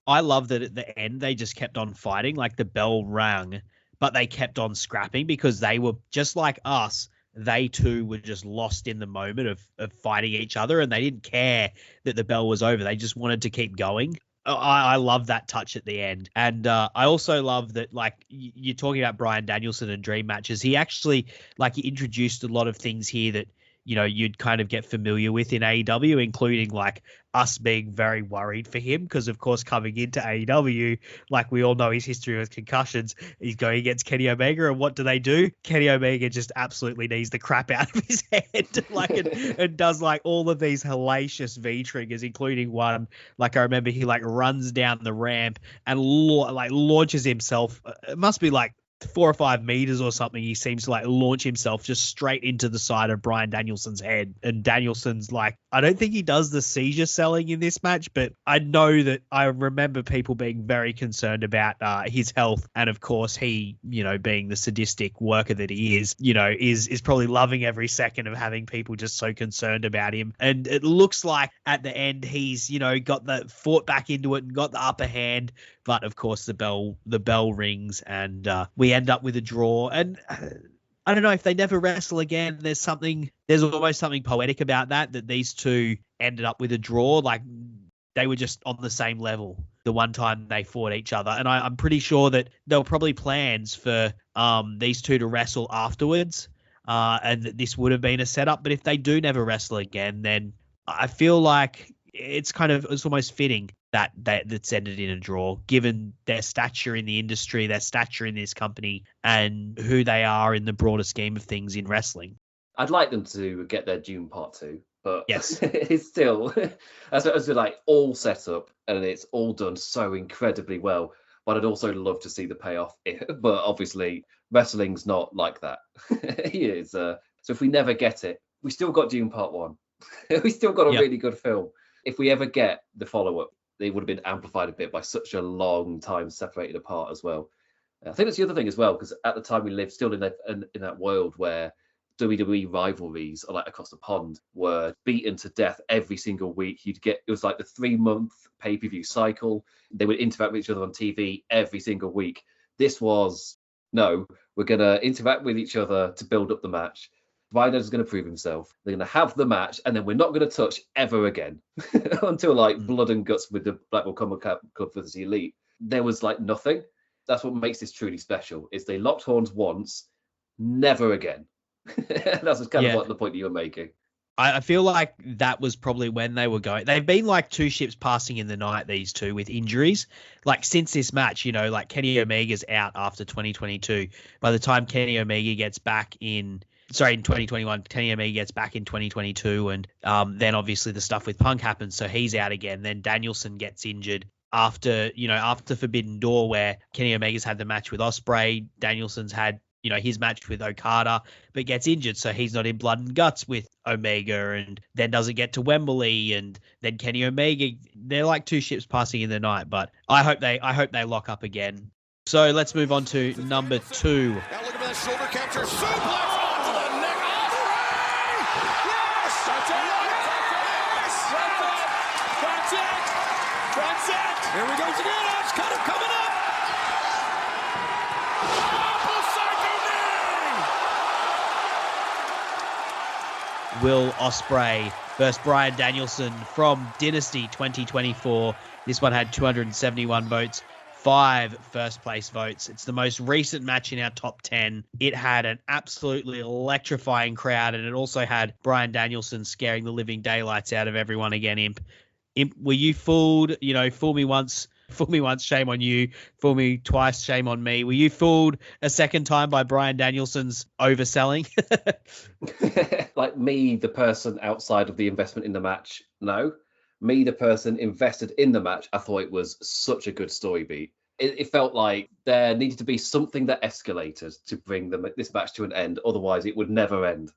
I love that at the end, they just kept on fighting. Like the bell rang, but they kept on scrapping because they were just like us. They too were just lost in the moment of fighting each other, and they didn't care that the bell was over. They just wanted to keep going. I love that touch at the end. And I also love that, like, you're talking about Bryan Danielson and dream matches. He actually, like, he introduced a lot of things here that, you'd kind of get familiar with in AEW, including like us being very worried for him because, of course, coming into AEW, like we all know his history with concussions, he's going against Kenny Omega, and what do? Kenny Omega just absolutely knees the crap out of his head, like, and does like all of these hellacious V triggers, including one, like I remember he like runs down the ramp and like launches himself. It must be like 4 or 5 meters or something. He seems to like launch himself just straight into the side of Bryan Danielson's head. And Danielson's like, I don't think he does the seizure selling in this match, but I know that I remember people being very concerned about his health. And of course, he, being the sadistic worker that he is, is probably loving every second of having people just so concerned about him. And it looks like at the end, he's, got fought back into it and got the upper hand. But of course, the bell rings, and we end up with a draw. And I don't know, if they never wrestle again, there's almost something poetic about that these two ended up with a draw. Like they were just on the same level the one time they fought each other. And I'm pretty sure that there were probably plans for these two to wrestle afterwards, and that this would have been a setup. But if they do never wrestle again, then I feel like it's almost fitting that's ended in a draw, given their stature in the industry, their stature in this company, and who they are in the broader scheme of things in wrestling. I'd like them to get their June part 2, but yes, it's still as they're like all set up and it's all done so incredibly well. But I'd also love to see the payoff. But obviously, wrestling's not like that. It is. So if we never get it, we still got June part 1. We still got a really good film. If we ever get the follow-up, they would have been amplified a bit by such a long time separated apart as well. I think that's the other thing as well, because at the time we lived still in that world where WWE rivalries, like across the pond, were beaten to death every single week. It was like the 3-month pay-per-view cycle. They would interact with each other on TV every single week. This was, no, we're going to interact with each other to build up the match. Rhino's going to prove himself. They're going to have the match, and then we're not going to touch ever again until like blood and guts with the Blackpool Combat Club for the Elite. There was like nothing. That's what makes this truly special. Is they locked horns once, never again. That's kind of what the point that you were making. I feel like that was probably when they were going. They've been like two ships passing in the night, these two, with injuries. Like since this match, like Kenny Omega's out after 2022. By the time Kenny Omega gets back in 2021, Kenny Omega gets back in 2022, and then obviously the stuff with Punk happens, so he's out again. Then Danielson gets injured. after Forbidden Door, where Kenny Omega's had the match with Ospreay, Danielson's had, his match with Okada, but gets injured, so he's not in Blood and Guts with Omega, and then doesn't get to Wembley, and then Kenny Omega. They're like two ships passing in the night, but I hope they lock up again. So let's move on to number 2. Now look at that shoulder capture, suplex onto the neck. Yes! That's it! That's it! Here we goes again. It's kind of coming up. Will Ospreay versus Bryan Danielson from Dynasty 2024. This one had 271 votes. 5 first place votes. It's the most recent match in our top 10. It had an absolutely electrifying crowd, and it also had Bryan Danielson scaring the living daylights out of everyone again. Imp, were you fooled? Fool me once, shame on you. Fool me twice, shame on me. Were you fooled a second time by Bryan Danielson's overselling? Like me, the person outside of the investment in the match, no. Me, the person invested in the match, I thought it was such a good story beat. It felt like there needed to be something that escalated to bring this match to an end. Otherwise, it would never end.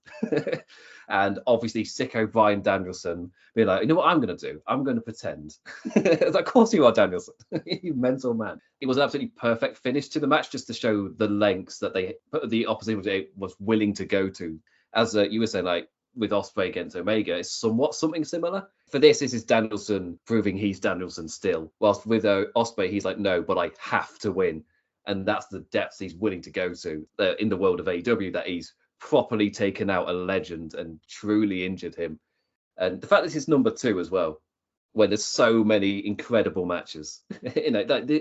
And obviously, sicko Bryan Danielson being like, you know what I'm going to do? I'm going to pretend. Of course you are, Danielson. You mental man. It was an absolutely perfect finish to the match, just to show the lengths that the opposition was willing to go to. As you were saying, like, with Ospreay against Omega, it's somewhat something similar. For this is Danielson proving he's Danielson still. Whilst with Ospreay, he's like, no, but I have to win. And that's the depths he's willing to go to in the world of AEW, that he's properly taken out a legend and truly injured him. And the fact this is number 2 as well, when there's so many incredible matches,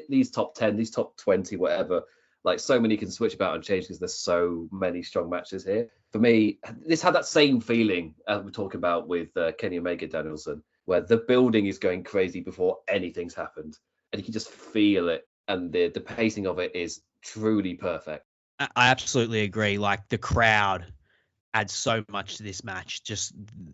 these top 10, these top 20, whatever, like so many can switch about and change because there's so many strong matches here. For me, this had that same feeling as we're talking about with Kenny Omega Danielson, where the building is going crazy before anything's happened. And you can just feel it. And the pacing of it is truly perfect. I absolutely agree. Like, the crowd adds so much to this match.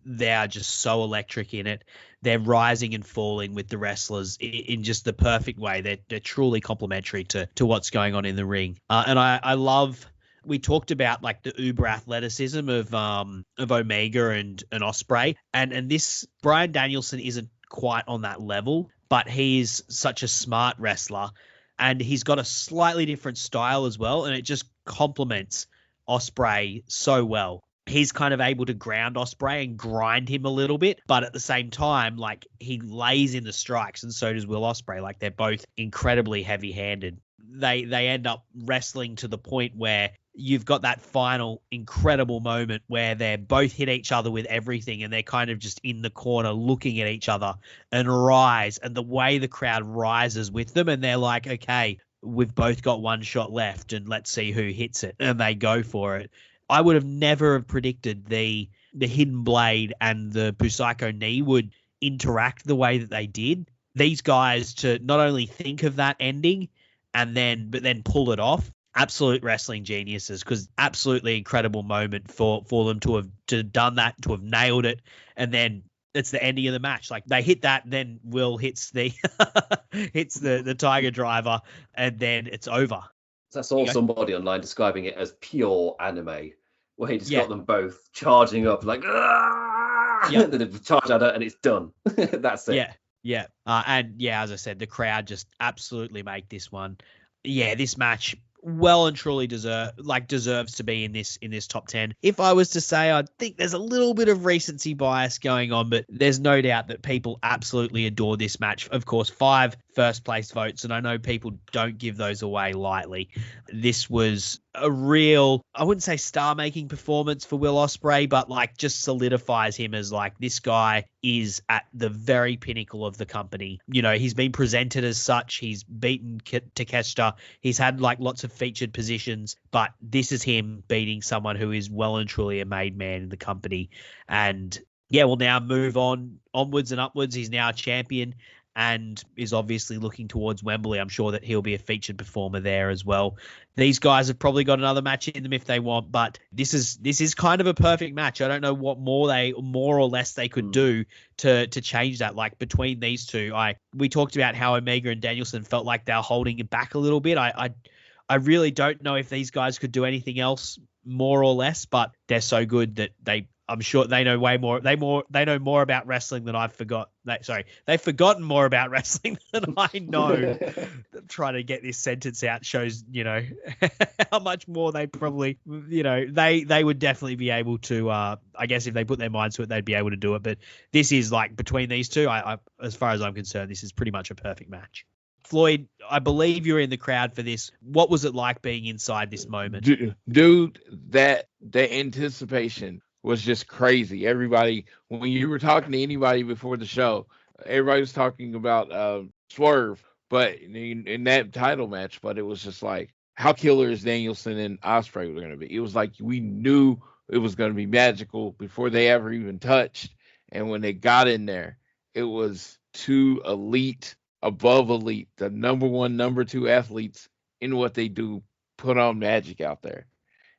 They are just so electric in it. They're rising and falling with the wrestlers in just the perfect way. They're truly complementary to what's going on in the ring. And I love. We talked about like the uber athleticism of Omega and Ospreay, and this Bryan Danielson isn't quite on that level, but he's such a smart wrestler, and he's got a slightly different style as well, and it just complements Ospreay so well. He's kind of able to ground Ospreay and grind him a little bit, but at the same time, like, he lays in the strikes, and so does Will Ospreay. Like, they're both incredibly heavy-handed. They end up wrestling to the point where you've got that final incredible moment where they both hit each other with everything, and they're kind of just in the corner looking at each other and rise, and the way the crowd rises with them, and they're like, okay, we've both got one shot left, and let's see who hits it, and they go for it. I would have never predicted the Hidden Blade and the Busaiku knee would interact the way that they did. These guys, to not only think of that ending but then pull it off. Absolute wrestling geniuses, because absolutely incredible moment for them to have done that, to have nailed it, and then it's the ending of the match. Like, they hit that, then Will hits the Tiger Driver, and then it's over. So I saw somebody online describing it as pure anime, where he just got them both charging up like, and then they charge at it, and it's done. That's it. Yeah. As I said, the crowd just absolutely make this one. Yeah, this match well and truly deserves to be in this top 10. If I was to say, I think there's a little bit of recency bias going on, but there's no doubt that people absolutely adore this match. Of course, 5 first place votes, and I know people don't give those away lightly. This was a real, I wouldn't say star-making performance for Will Ospreay, but like just solidifies him as like, this guy is at the very pinnacle of the company. He's been presented as such. He's beaten Takeshita. He's had like lots of featured positions, but this is him beating someone who is well and truly a made man in the company. And yeah, we'll now move onwards and upwards. He's now a champion. and is obviously looking towards Wembley. I'm sure that he'll be a featured performer there as well. These guys have probably got another match in them if they want, but this is kind of a perfect match. I don't know what more or less they could do to change that. Like between these two, we talked about how Omega and Danielson felt like they were holding it back a little bit. I really don't know if these guys could do anything else more or less, but they're so good that I'm sure they know way more. They know more about wrestling than I've forgot. They've forgotten more about wrestling than I know. Trying to get this sentence out shows, how much more they probably, they would definitely be able to. I guess if they put their minds to it, they'd be able to do it. But this is like between these two. As far as I'm concerned, this is pretty much a perfect match. Floyd, I believe you're in the crowd for this. What was it like being inside this moment? Dude, the anticipation was just crazy. Everybody, when you were talking to anybody before the show, everybody was talking about Swerve, but in that title match, but it was just like, how killer is Danielson and Ospreay were going to be? It was like we knew it was going to be magical before they ever even touched. And when they got in there, it was two elite, above elite, the number one, number two athletes in what they do, put on magic out there.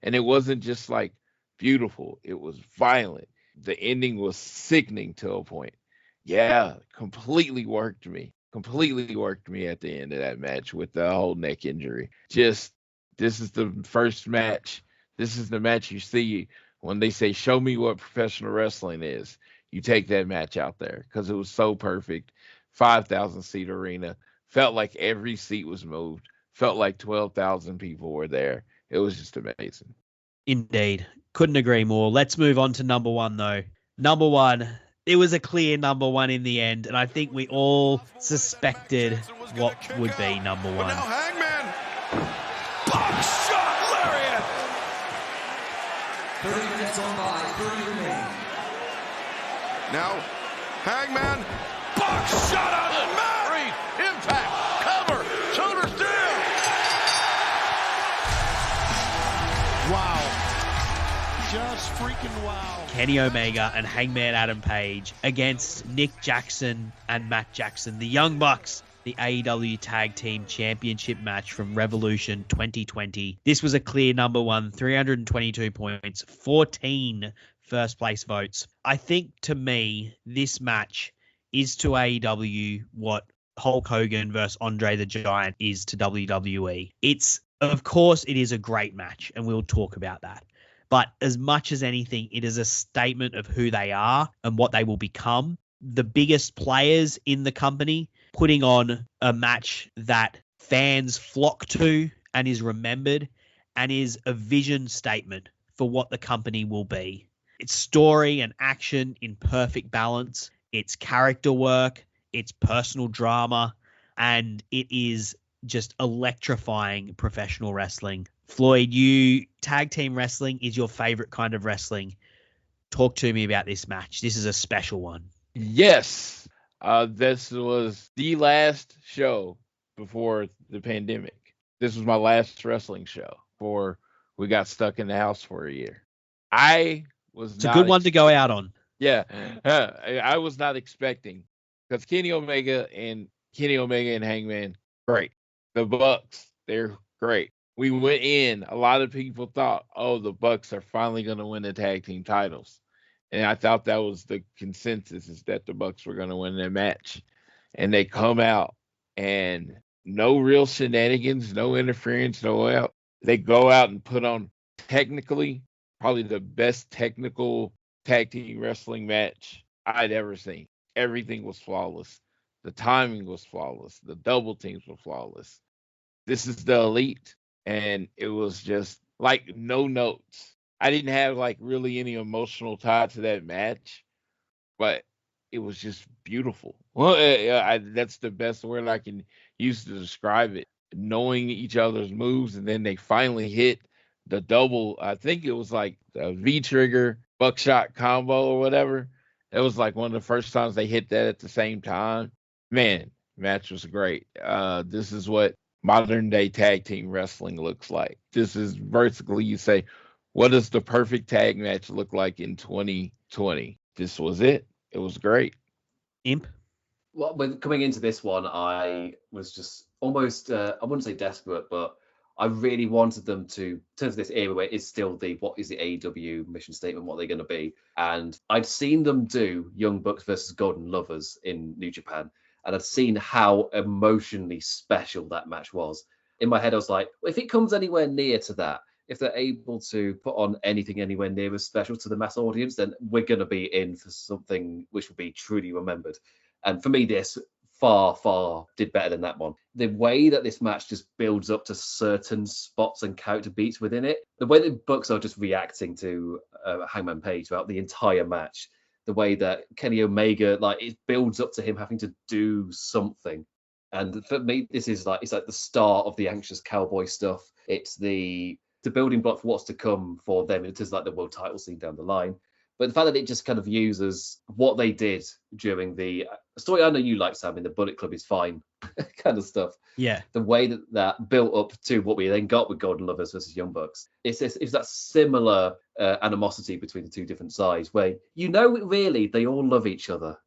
And it wasn't just like beautiful, it was violent. The ending was sickening to a point. Yeah, completely worked me at the end of that match with the whole neck injury. Just, this is the first match. This is the match you see when they say, show me what professional wrestling is. You take that match out there because it was so perfect. 5,000 seat arena. Felt like every seat was moved. Felt like 12,000 people were there. It was just amazing. Indeed. Couldn't agree more. Let's move on to number one, though. Number one, it was a clear number one in the end, and I think we all suspected what would be number one. But now Hangman. Box shot lariat. 30 minutes on by, 30 remaining. Now Hangman. Box shot on the mat. Three, impact, cover, shoulders down. Wow. Just freaking wow. Kenny Omega and Hangman Adam Page against Nick Jackson and Matt Jackson, the Young Bucks, the AEW Tag Team Championship match from Revolution 2020. This was a clear number one, 322 points, 14 first place votes. I think to me, this match is to AEW what Hulk Hogan versus Andre the Giant is to WWE. Of course, it is a great match, and we'll talk about that. But as much as anything, it is a statement of who they are and what they will become. The biggest players in the company putting on a match that fans flock to and is remembered and is a vision statement for what the company will be. It's story and action in perfect balance. It's character work, it's personal drama, and it is just electrifying professional wrestling. Floyd, tag team wrestling is your favorite kind of wrestling. Talk to me about this match. This is a special one. Yes. This was the last show before the pandemic. This was my last wrestling show before we got stuck in the house for a year. It's a good one to go out on. Yeah, I was not expecting, because Kenny Omega and Hangman, great. The Bucks, they're great. We went in, a lot of people thought, oh, the Bucks are finally going to win the tag team titles. And I thought that was the consensus, is that the Bucks were going to win that match. And they come out and no real shenanigans, no interference, they go out and put on technically probably the best technical tag team wrestling match I'd ever seen. Everything was flawless. The timing was flawless. The double teams were flawless. This is the Elite, and it was just like no notes. I didn't have like really any emotional tie to that match, but it was just beautiful. Well, that's the best word I can use to describe it. Knowing each other's moves, and then they finally hit the double. I think it was like the V-trigger buckshot combo or whatever. It was like one of the first times they hit that at the same time. Man, match was great. This is what modern day tag team wrestling looks like. This is basically, you say, what does the perfect tag match look like in 2020? This was it. It was great. Imp? Well, when coming into this one, I was just almost, I wouldn't say desperate, but I really wanted them to, in terms of this era where it's still what is the AEW mission statement, what they're going to be. And I'd seen them do Young Bucks versus Golden Lovers in New Japan, and I'd seen how emotionally special that match was. In my head, I was like, well, if it comes anywhere near to that, if they're able to put on anything anywhere near as special to the mass audience, then we're going to be in for something which will be truly remembered. And for me, this far did better than that one. The way that this match just builds up to certain spots and character beats within it, the way the Bucks are just reacting to Hangman Page throughout the entire match, the way that Kenny Omega, like, it builds up to him having to do something. And for me, this is like, it's like the start of the anxious cowboy stuff. It's the building block for what's to come for them. It is like the world title scene down the line. But the fact that it just kind of uses what they did during the story I know you like, Sam, in the Bullet Club is fine kind of stuff. Yeah. The way that built up to what we then got with Golden Lovers versus Young Bucks. It's that similar animosity between the two different sides where, really, they all love each other,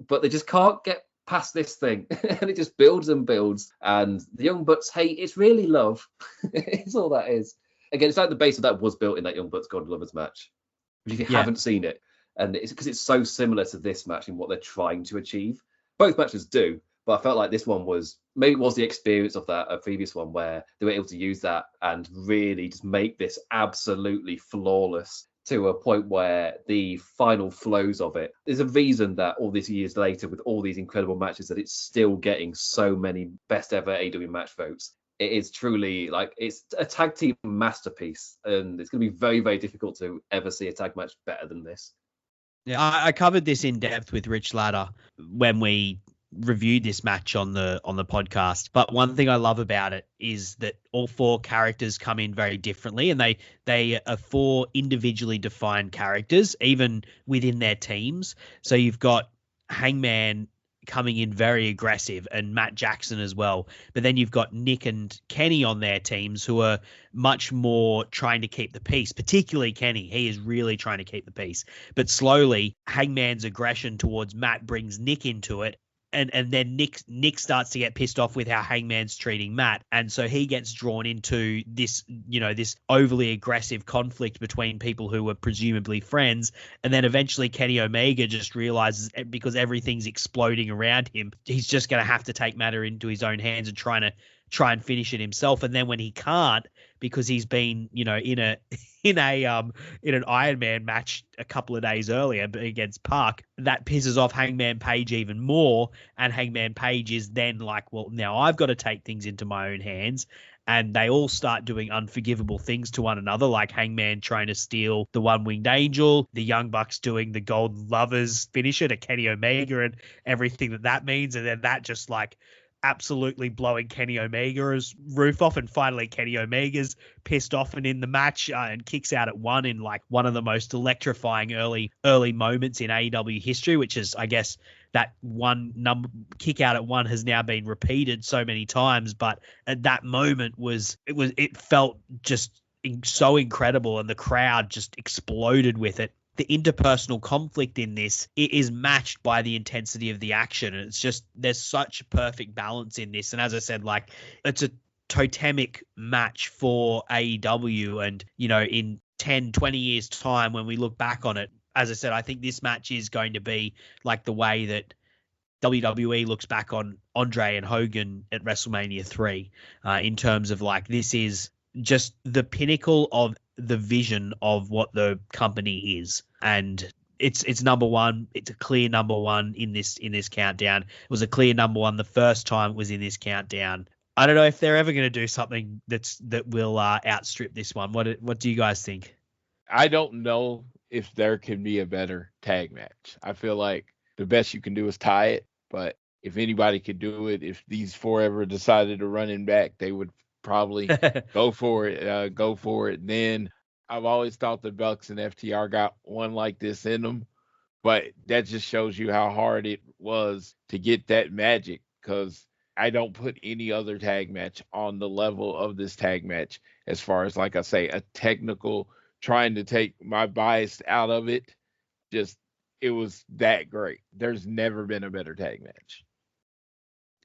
but they just can't get past this thing. And it just builds and builds. And the Young Bucks hate, it's really love. It's all that is. Again, it's like the base of that was built in that Young Bucks Golden Lovers match. If you haven't seen it, and it's because it's so similar to this match in what they're trying to achieve. Both matches do, but I felt like this one was the experience of that a previous one where they were able to use that and really just make this absolutely flawless to a point where the final flows of it. There's a reason that all these years later, with all these incredible matches, that it's still getting so many best ever AEW match votes. It is truly like, it's a tag team masterpiece, and it's going to be very, very difficult to ever see a tag match better than this. Yeah, I covered this in depth with Rich Latter when we reviewed this match on the podcast. But one thing I love about it is that all four characters come in very differently, and they are four individually defined characters, even within their teams. So you've got Hangman coming in very aggressive, and Matt Jackson as well. But then you've got Nick and Kenny on their teams who are much more trying to keep the peace, particularly Kenny. He is really trying to keep the peace. But slowly, Hangman's aggression towards Matt brings Nick into it. And then Nick starts to get pissed off with how Hangman's treating Matt. And so he gets drawn into this, this overly aggressive conflict between people who were presumably friends. And then eventually Kenny Omega just realizes, because everything's exploding around him, he's just going to have to take matter into his own hands and try and finish it himself. And then when he can't, because he's been, in an Iron Man match a couple of days earlier against Park, that pisses off Hangman Page even more. And Hangman Page is then like, well, now I've got to take things into my own hands. And they all start doing unforgivable things to one another, like Hangman trying to steal the One-Winged Angel, the Young Bucks doing the Golden Lovers finisher to Kenny Omega and everything that means. And then that just like absolutely blowing Kenny Omega's roof off, and finally Kenny Omega's pissed off and in the match and kicks out at one in like one of the most electrifying early moments in AEW history, which is, I guess, that one kick out at one has now been repeated so many times, but at that moment it felt just so incredible, and the crowd just exploded with it. The interpersonal conflict in this, it is matched by the intensity of the action. And it's just, there's such a perfect balance in this. And as I said, like, it's a totemic match for AEW. And, in 10, 20 years time, when we look back on it, as I said, I think this match is going to be like the way that WWE looks back on Andre and Hogan at WrestleMania 3, in terms of like, this is just the pinnacle of the vision of what the company is. And it's number one. It's a clear number one in this countdown. It was a clear number one the first time it was in this countdown. I don't know if they're ever going to do something that will outstrip this one. What do you guys think? I don't know if there can be a better tag match. I feel like the best you can do is tie it, but if anybody could do it, if these four ever decided to run it back, they would probably go for it. Then I've always thought the Bucks and FTR got one like this in them, but that just shows you how hard it was to get that magic, because I don't put any other tag match on the level of this tag match as far as, like I say, a technical, trying to take my bias out of it. Just, it was that great. There's never been a better tag match.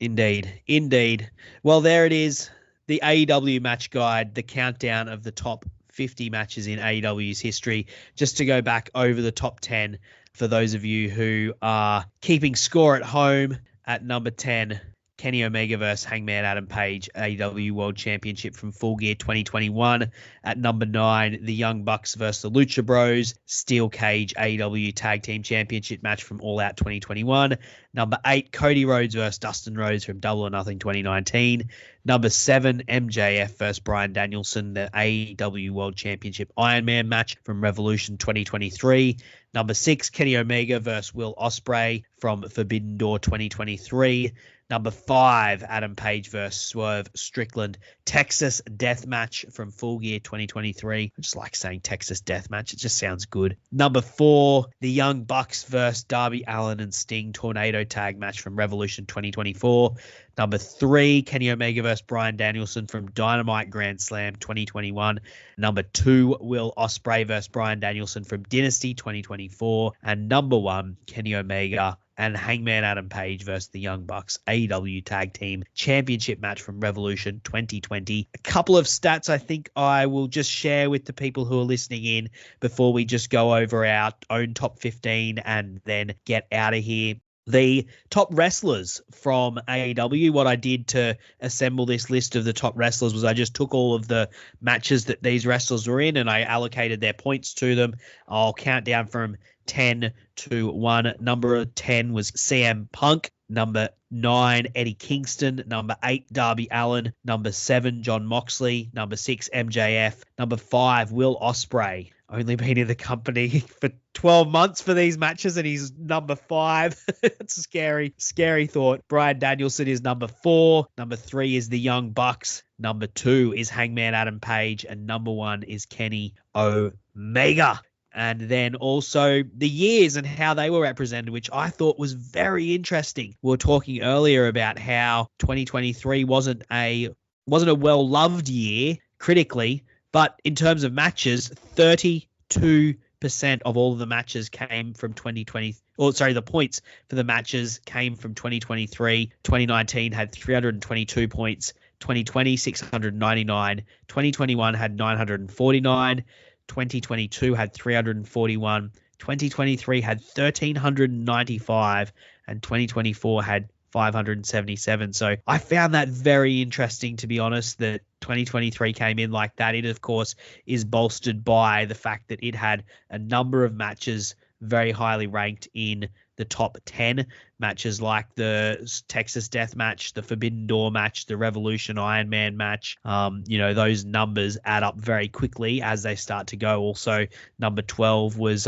Indeed. Well, there it is. The AEW Match Guide, the countdown of the top 50 matches in AEW's history. Just to go back over the top 10 for those of you who are keeping score at home. At number 10, Kenny Omega versus Hangman Adam Page, AEW World Championship from Full Gear 2021. At number 9, the Young Bucks versus the Lucha Bros, Steel Cage AEW Tag Team Championship match from All Out 2021. Number 8, Cody Rhodes versus Dustin Rhodes from Double or Nothing 2019. Number 7, MJF versus Bryan Danielson, the AEW World Championship Iron Man match from Revolution 2023. Number 6, Kenny Omega versus Will Ospreay from Forbidden Door 2023. Number 5, Adam Page versus Swerve Strickland, Texas Death Match from Full Gear 2023. I just like saying Texas Death Match. It just sounds good. Number 4, the Young Bucks versus Darby Allin and Sting Tornado Tag Match from Revolution 2024. Number 3, Kenny Omega versus Bryan Danielson from Dynamite Grand Slam 2021. Number 2, Will Ospreay versus Bryan Danielson from Dynasty 2024. And number 1, Kenny Omega and Hangman Adam Page versus the Young Bucks AEW Tag Team Championship match from Revolution 2020. A couple of stats I think I will just share with the people who are listening in before we just go over our own top 15 and then get out of here. The top wrestlers from AEW, what I did to assemble this list of the top wrestlers was I just took all of the matches that these wrestlers were in and I allocated their points to them. I'll count down from 10 to 1. Number 10 was CM Punk. Number 9, Eddie Kingston. Number 8, Darby Allin. Number 7, Jon Moxley. Number 6, MJF. Number 5, Will Ospreay. Only been in the company for 12 months for these matches, and he's number 5. It's a scary thought. Bryan Danielson is number 4. Number 3 is the Young Bucks. Number 2 is Hangman Adam Page. And number 1 is Kenny Omega. And then also the years and how they were represented, which I thought was very interesting. We were talking earlier about how 2023 wasn't a well-loved year critically, but in terms of matches, 32% of all of the matches came from 2020. The points for the matches came from 2023. 2019 had 322 points. 2020, 699. 2021 had 949. 2022 had 341, 2023 had 1,395, and 2024 had 577. So I found that very interesting, to be honest, that 2023 came in like that. It, of course, is bolstered by the fact that it had a number of matches very highly ranked in the top 10 matches, like the Texas Death Match, the Forbidden Door match, the Revolution Iron Man match. Those numbers add up very quickly as they start to go. Also, number 12 was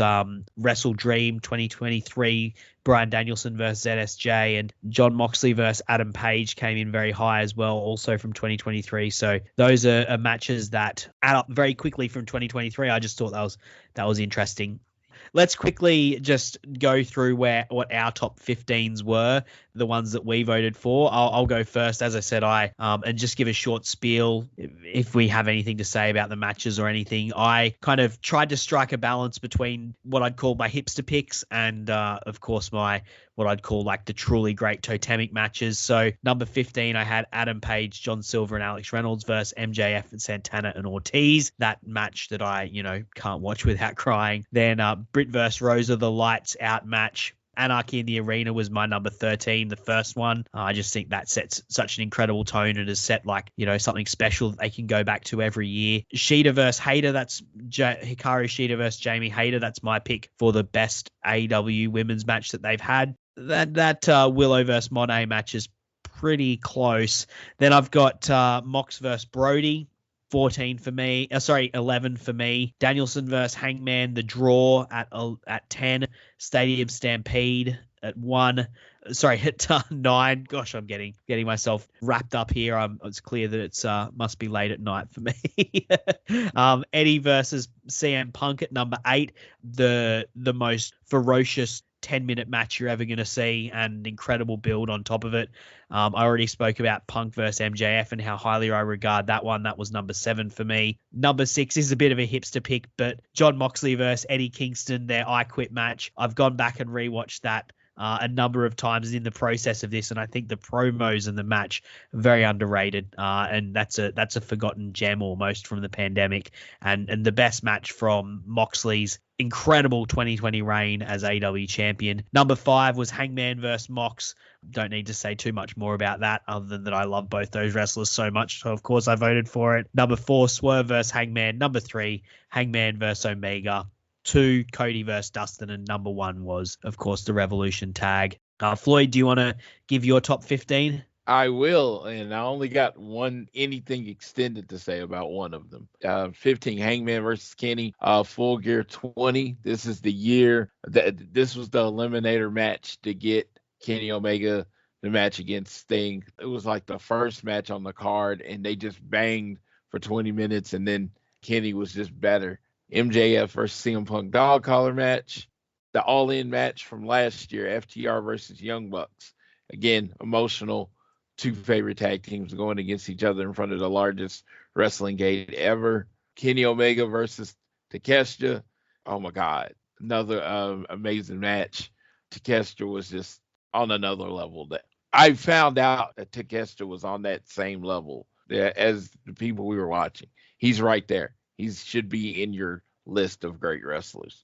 Wrestle Dream 2023, Bryan Danielson versus ZSJ, and Jon Moxley versus Adam Page came in very high as well, also from 2023. So those are matches that add up very quickly from 2023. I just thought that was interesting. Let's quickly just go through what our top 15s were, the ones that we voted for. I'll go first, as I said, and just give a short spiel if we have anything to say about the matches or anything. I kind of tried to strike a balance between what I'd call my hipster picks and, of course, what I'd call like the truly great totemic matches. So number 15, I had Adam Page, John Silver, and Alex Reynolds versus MJF and Santana and Ortiz. That match that I, can't watch without crying. Then Britt versus Rosa, the lights out match. Anarchy in the Arena was my number 13, the first one. I just think that sets such an incredible tone and has set something special that they can go back to every year. Shida versus Hayter, that's Hikaru Shida versus Jamie Hayter. That's my pick for the best AEW women's match that they've had. That Willow versus Monet match is pretty close. Then I've got Mox versus Brody. 11 for me. Danielson versus Hangman, the draw at 10. Stadium Stampede at 1. At 9. Gosh, I'm getting myself wrapped up here. It's clear that it's must be late at night for me. Eddie versus CM Punk at number 8. The most ferocious 10-minute match you're ever going to see, and incredible build on top of it. I already spoke about Punk versus MJF and how highly I regard that one. That was number 7 for me. Number 6 is a bit of a hipster pick, but Jon Moxley versus Eddie Kingston, their I Quit match. I've gone back and rewatched that a number of times in the process of this, and I think the promos and the match are very underrated, and that's a forgotten gem almost from the pandemic, and the best match from Moxley's incredible 2020 reign as AEW champion. Number 5 was Hangman versus Mox. Don't need to say too much more about that other than that I love both those wrestlers so much, so of course I voted for it. Number 4, Swerve versus Hangman. Number 3, Hangman versus Omega. 2, Cody versus Dustin, and number 1 was, of course, the Revolution tag. Floyd, do you want to give your top 15? I will, and I only got anything extended to say about one of them. 15, Hangman versus Kenny. Full Gear 20. This is the year that this was the eliminator match to get Kenny Omega the match against Sting. It was like the first match on the card, and they just banged for 20 minutes, and then Kenny was just better. MJF versus CM Punk dog collar match. The all-in match from last year, FTR versus Young Bucks. Again, emotional. 2 favorite tag teams going against each other in front of the largest wrestling gate ever. Kenny Omega versus Takeshita. Oh my God. Another amazing match. Takeshita was just on another level. That I found out that Takeshita was on that same level as the people we were watching. He's right there. He should be in your list of great wrestlers.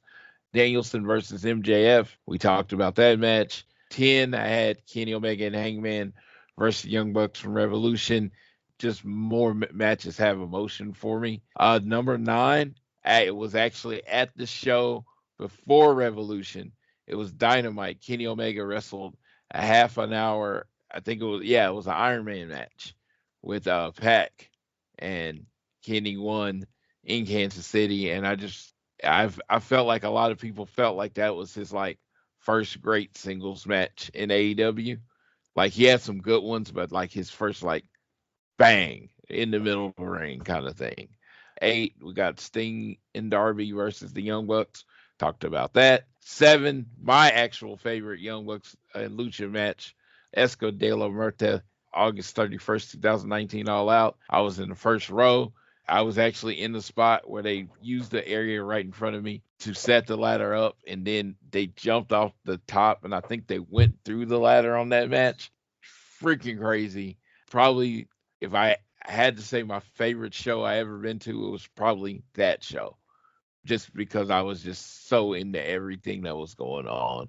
Danielson versus MJF. We talked about that match. 10, I had Kenny Omega and Hangman versus Young Bucks from Revolution. Just more matches have emotion for me. Number 9, it was actually at the show before Revolution. It was Dynamite. Kenny Omega wrestled a half an hour. I think it was an Iron Man match with Pac, and Kenny won in Kansas City. And I felt like a lot of people felt like that was his like first great singles match in AEW. Like he had some good ones, but like his first like bang in the middle of the ring kind of thing. 8, we got Sting and Darby versus the Young Bucks. Talked about that. 7, my actual favorite Young Bucks and Lucha match, Esco de la Muerte, August 31st, 2019 All Out. I was in the first row. I was actually in the spot where they used the area right in front of me to set the ladder up, and then they jumped off the top, and I think they went through the ladder on that match. Freaking crazy. Probably, if I had to say my favorite show I ever been to, it was probably that show, just because I was just so into everything that was going on.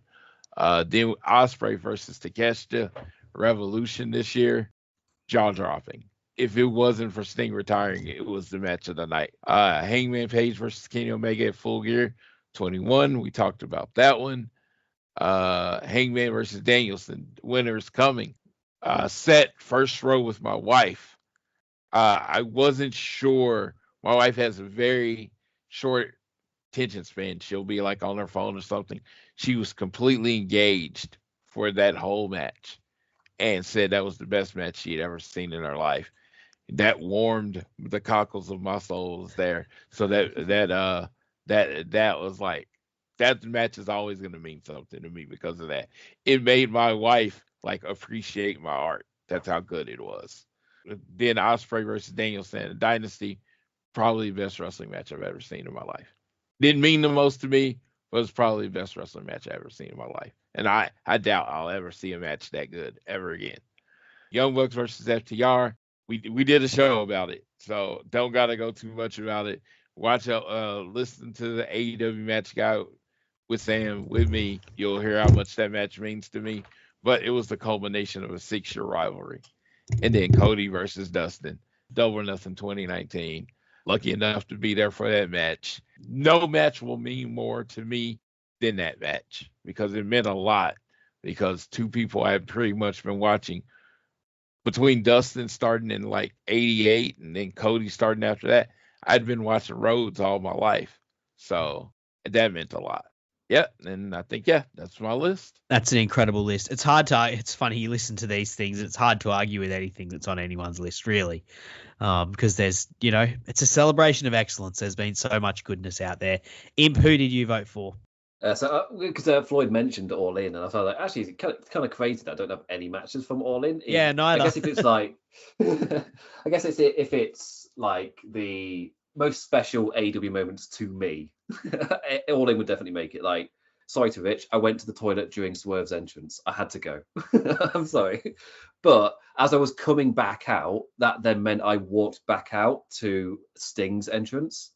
Then Ospreay versus Takeshita, Revolution this year, jaw-dropping. If it wasn't for Sting retiring, it was the match of the night. Hangman Page versus Kenny Omega at Full Gear 21. We talked about that one. Hangman versus Danielson. Winner's coming. Set first row with my wife. I wasn't sure. My wife has a very short attention span. She'll be like on her phone or something. She was completely engaged for that whole match and said that was the best match she had ever seen in her life. That warmed the cockles of my soul there. So that was like, that match is always going to mean something to me because of that. It made my wife like appreciate my art. That's how good it was. Then Ospreay versus Danielson, Dynasty, probably the best wrestling match I've ever seen in my life. Didn't mean the most to me, but it's probably the best wrestling match I've ever seen in my life. And I doubt I'll ever see a match that good ever again. Young Bucks versus FTR. We did a show about it, so don't gotta go too much about it. Watch out, listen to the AEW Match guy with Sam, with me. You'll hear how much that match means to me. But it was the culmination of a 6-year rivalry. And then Cody versus Dustin, Double or Nothing 2019. Lucky enough to be there for that match. No match will mean more to me than that match because it meant a lot. Because 2 people I had pretty much been watching between Dustin starting in like 88 and then Cody starting after that. I'd been watching Rhodes all my life. So that meant a lot. Yeah, and I think, that's my list. That's an incredible list. It's funny, you listen to these things, it's hard to argue with anything that's on anyone's list, really, because there's, it's a celebration of excellence. There's been so much goodness out there. Imp, who did you vote for? Because Floyd mentioned All In, and I thought, like, actually, it's kind of crazy that I don't have any matches from All In. Yeah, neither. I guess if it's like, if it's like the most special AEW moments to me, All In would definitely make it. Like, Sorry to Rich, I went to the toilet during Swerve's entrance. I had to go. I'm sorry. But as I was coming back out, that then meant I walked back out to Sting's entrance,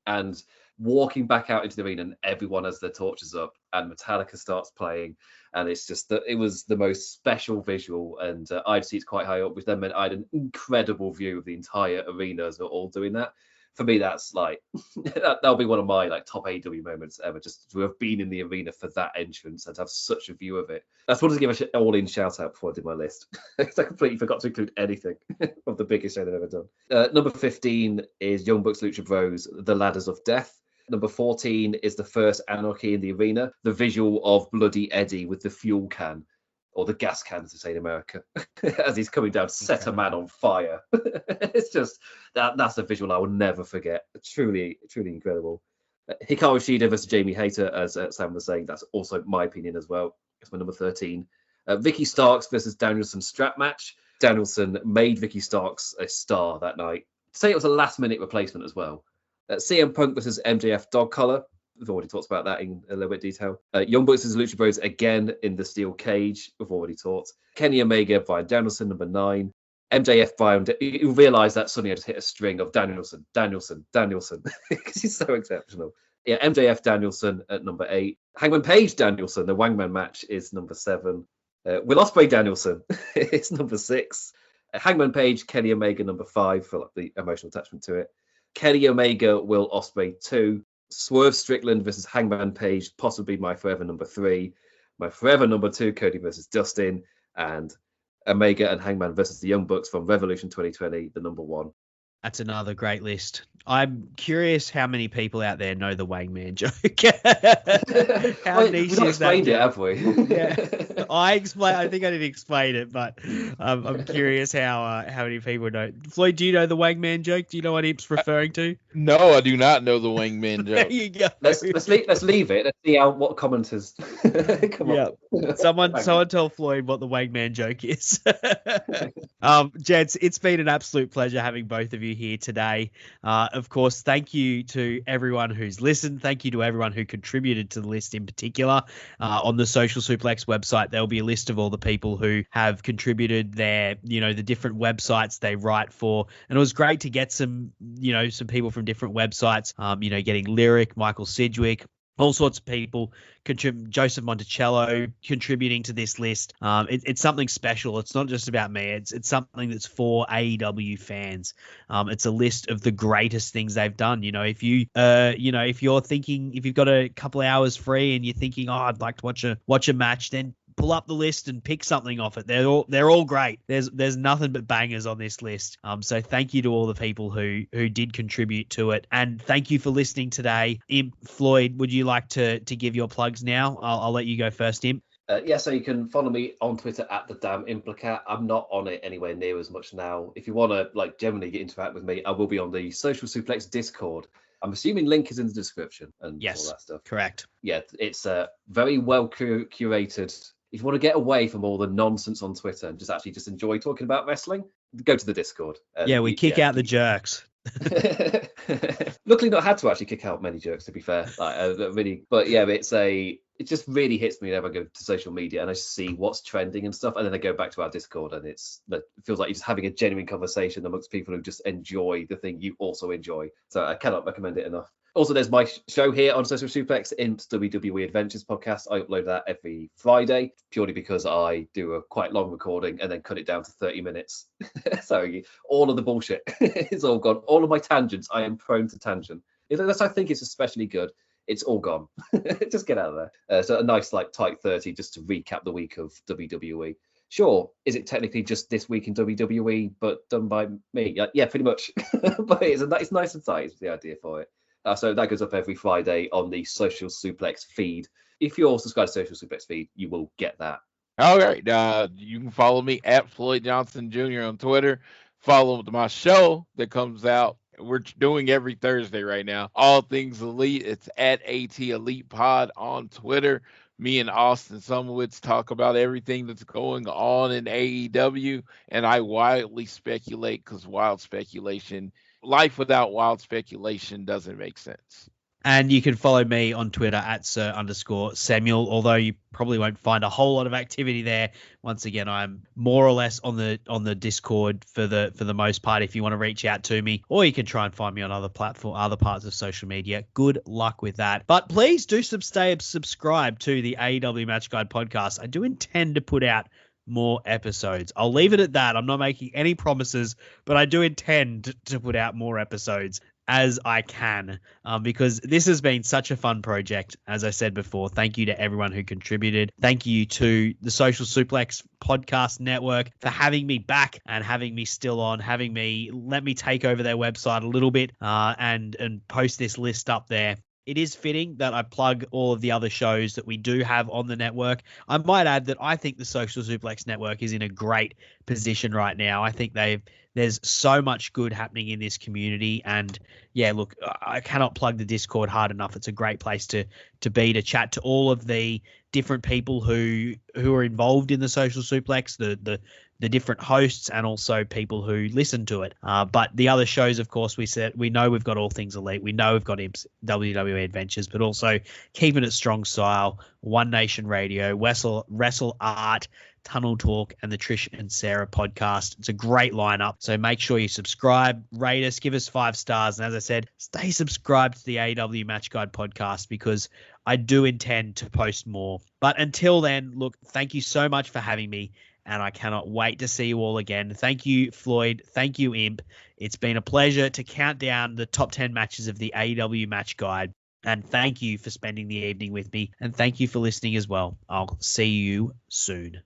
and walking back out into the arena, and everyone has their torches up and Metallica starts playing, and it's just that it was the most special visual, and I had seats quite high up, which then meant I had an incredible view of the entire arena as they're all doing that. For me, that's like that'll be one of my like top AEW moments ever, just to have been in the arena for that entrance and to have such a view of it. I just wanted to give an all-in shout out before I did my list, because I completely forgot to include anything of the biggest show they've ever done. Number 15 is Young Bucks Lucha Bros, The Ladders of Death. Number 14 is the first Anarchy in the arena, the visual of Bloody Eddie with the fuel can, or the gas can, as they say in America, as he's coming down to set a man on fire. It's just, that's a visual I will never forget. Truly, truly incredible. Hikaru Shida versus Jamie Hayter, as Sam was saying, that's also my opinion as well. It's my number 13. Vicky Starks versus Danielson strap match. Danielson made Vicky Starks a star that night. To say it was a last-minute replacement as well. CM Punk versus MJF dog collar. We've already talked about that in a little bit of detail. Young Bucks versus Lucha Bros again in the steel cage. We've already talked. Kenny Omega by Danielson, number 9. MJF by you realise that suddenly I just hit a string of Danielson, because he's so exceptional. Yeah, MJF Danielson at number 8. Hangman Page Danielson, the Wangman match, is number 7. Will Ospreay Danielson is number 6. Hangman Page, Kenny Omega, number 5, for like the emotional attachment to it. Kenny Omega, Will Ospreay 2. Swerve Strickland versus Hangman Page, possibly my forever number 3. My forever number 2, Cody versus Dustin. And Omega and Hangman versus the Young Bucks from Revolution 2020, the number 1. That's another great list. I'm curious how many people out there know the Wangman joke. How niche we've not is that? explained it, have we? Yeah, I think I didn't explain it, but I'm curious how many people know. Floyd, do you know the Wangman joke? Do you know what he's referring to? No, I do not know the Wangman joke. There you go. Let's leave it. Let's see what commenters come up with. Someone tell Floyd what the Wangman joke is. Gents, it's been an absolute pleasure having both of you here today. Of course, thank you to everyone who's listened. Thank you to everyone who contributed to the list in particular. On the Social Suplex website, there'll be a list of all the people who have contributed their, the different websites they write for. And it was great to get some people from different websites, getting Lyric, Michael Sidgwick, all sorts of people, Joseph Monticello contributing to this list. It's something special. It's not just about me. It's something that's for AEW fans. It's a list of the greatest things they've done. If you're thinking, if you've got a couple of hours free and you're thinking, I'd like to watch a match, then pull up the list and pick something off it. They're all great. There's nothing but bangers on this list. So thank you to all the people who did contribute to it, and thank you for listening today. Floyd, would you like to give your plugs now? I'll let you go first, Imp. So you can follow me on Twitter at the damn Implicat. I'm not on it anywhere near as much now. If you want to generally interact with me, I will be on the Social Suplex Discord. I'm assuming link is in the description and all that stuff. Correct. Yeah, it's very well curated. If you want to get away from all the nonsense on Twitter and just enjoy talking about wrestling, go to the Discord. We kick out the jerks. Luckily not had to actually kick out many jerks, to be fair. It just really hits me whenever I go to social media and I see what's trending and stuff, and then I go back to our Discord and it feels like you're just having a genuine conversation amongst people who just enjoy the thing you also enjoy. So I cannot recommend it enough. Also, there's my show here on Social Suplex, Imp's WWE Adventures podcast. I upload that every Friday, purely because I do a quite long recording and then cut it down to 30 minutes. So all of the bullshit is all gone. All of my tangents, I am prone to tangent. That's, I think it's especially good. It's all gone. Just get out of there. So a nice tight 30 just to recap the week of WWE. Sure, is it technically just this week in WWE, but done by me? Yeah, pretty much. But it's nice and tight, is the idea for it. So that goes up every Friday on the Social Suplex feed. If you're subscribed to Social Suplex feed, you will get that. All right. You can follow me at Floyd Johnson Jr. on Twitter. Follow my show that comes out. We're doing every Thursday right now. All Things Elite. It's at AT Elite Pod on Twitter. Me and Austin Sumowitz talk about everything that's going on in AEW. And I wildly speculate because life without wild speculation doesn't make sense. And you can follow me on Twitter at Sir_Samuel, although you probably won't find a whole lot of activity there. Once again, I'm more or less on the Discord for the most part if you want to reach out to me, or you can try and find me on other parts of social media. Good luck with that. But please do subscribe to the AEW Match Guide podcast. I do intend to put out more episodes. I'll leave it at that. I'm not making any promises, but I do intend to put out more episodes as I can, because this has been such a fun project. As I said before, thank you to everyone who contributed. Thank you to the Social Suplex Podcast Network for having me back and having me still on, let me take over their website a little bit, and post this list up there. It is fitting that I plug all of the other shows that we do have on the network. I might add that I think the Social Suplex Network is in a great position right now. I think there's so much good happening in this community. And yeah, look, I cannot plug the Discord hard enough. It's a great place to be, to chat to all of the different people who are involved in the Social Suplex, the different hosts, and also people who listen to it. But the other shows, of course, we know we've got All Things Elite. We know we've got WWE Adventures, but also Keeping It Strong Style, One Nation Radio, Wrestle Art, Tunnel Talk, and the Trish and Sarah podcast. It's a great lineup. So make sure you subscribe, rate us, give us 5 stars. And as I said, stay subscribed to the AEW Match Guide podcast, because I do intend to post more. But until then, look, thank you so much for having me, and I cannot wait to see you all again. Thank you, Floyd. Thank you, Imp. It's been a pleasure to count down the top 10 matches of the AEW Match Guide. And thank you for spending the evening with me. And thank you for listening as well. I'll see you soon.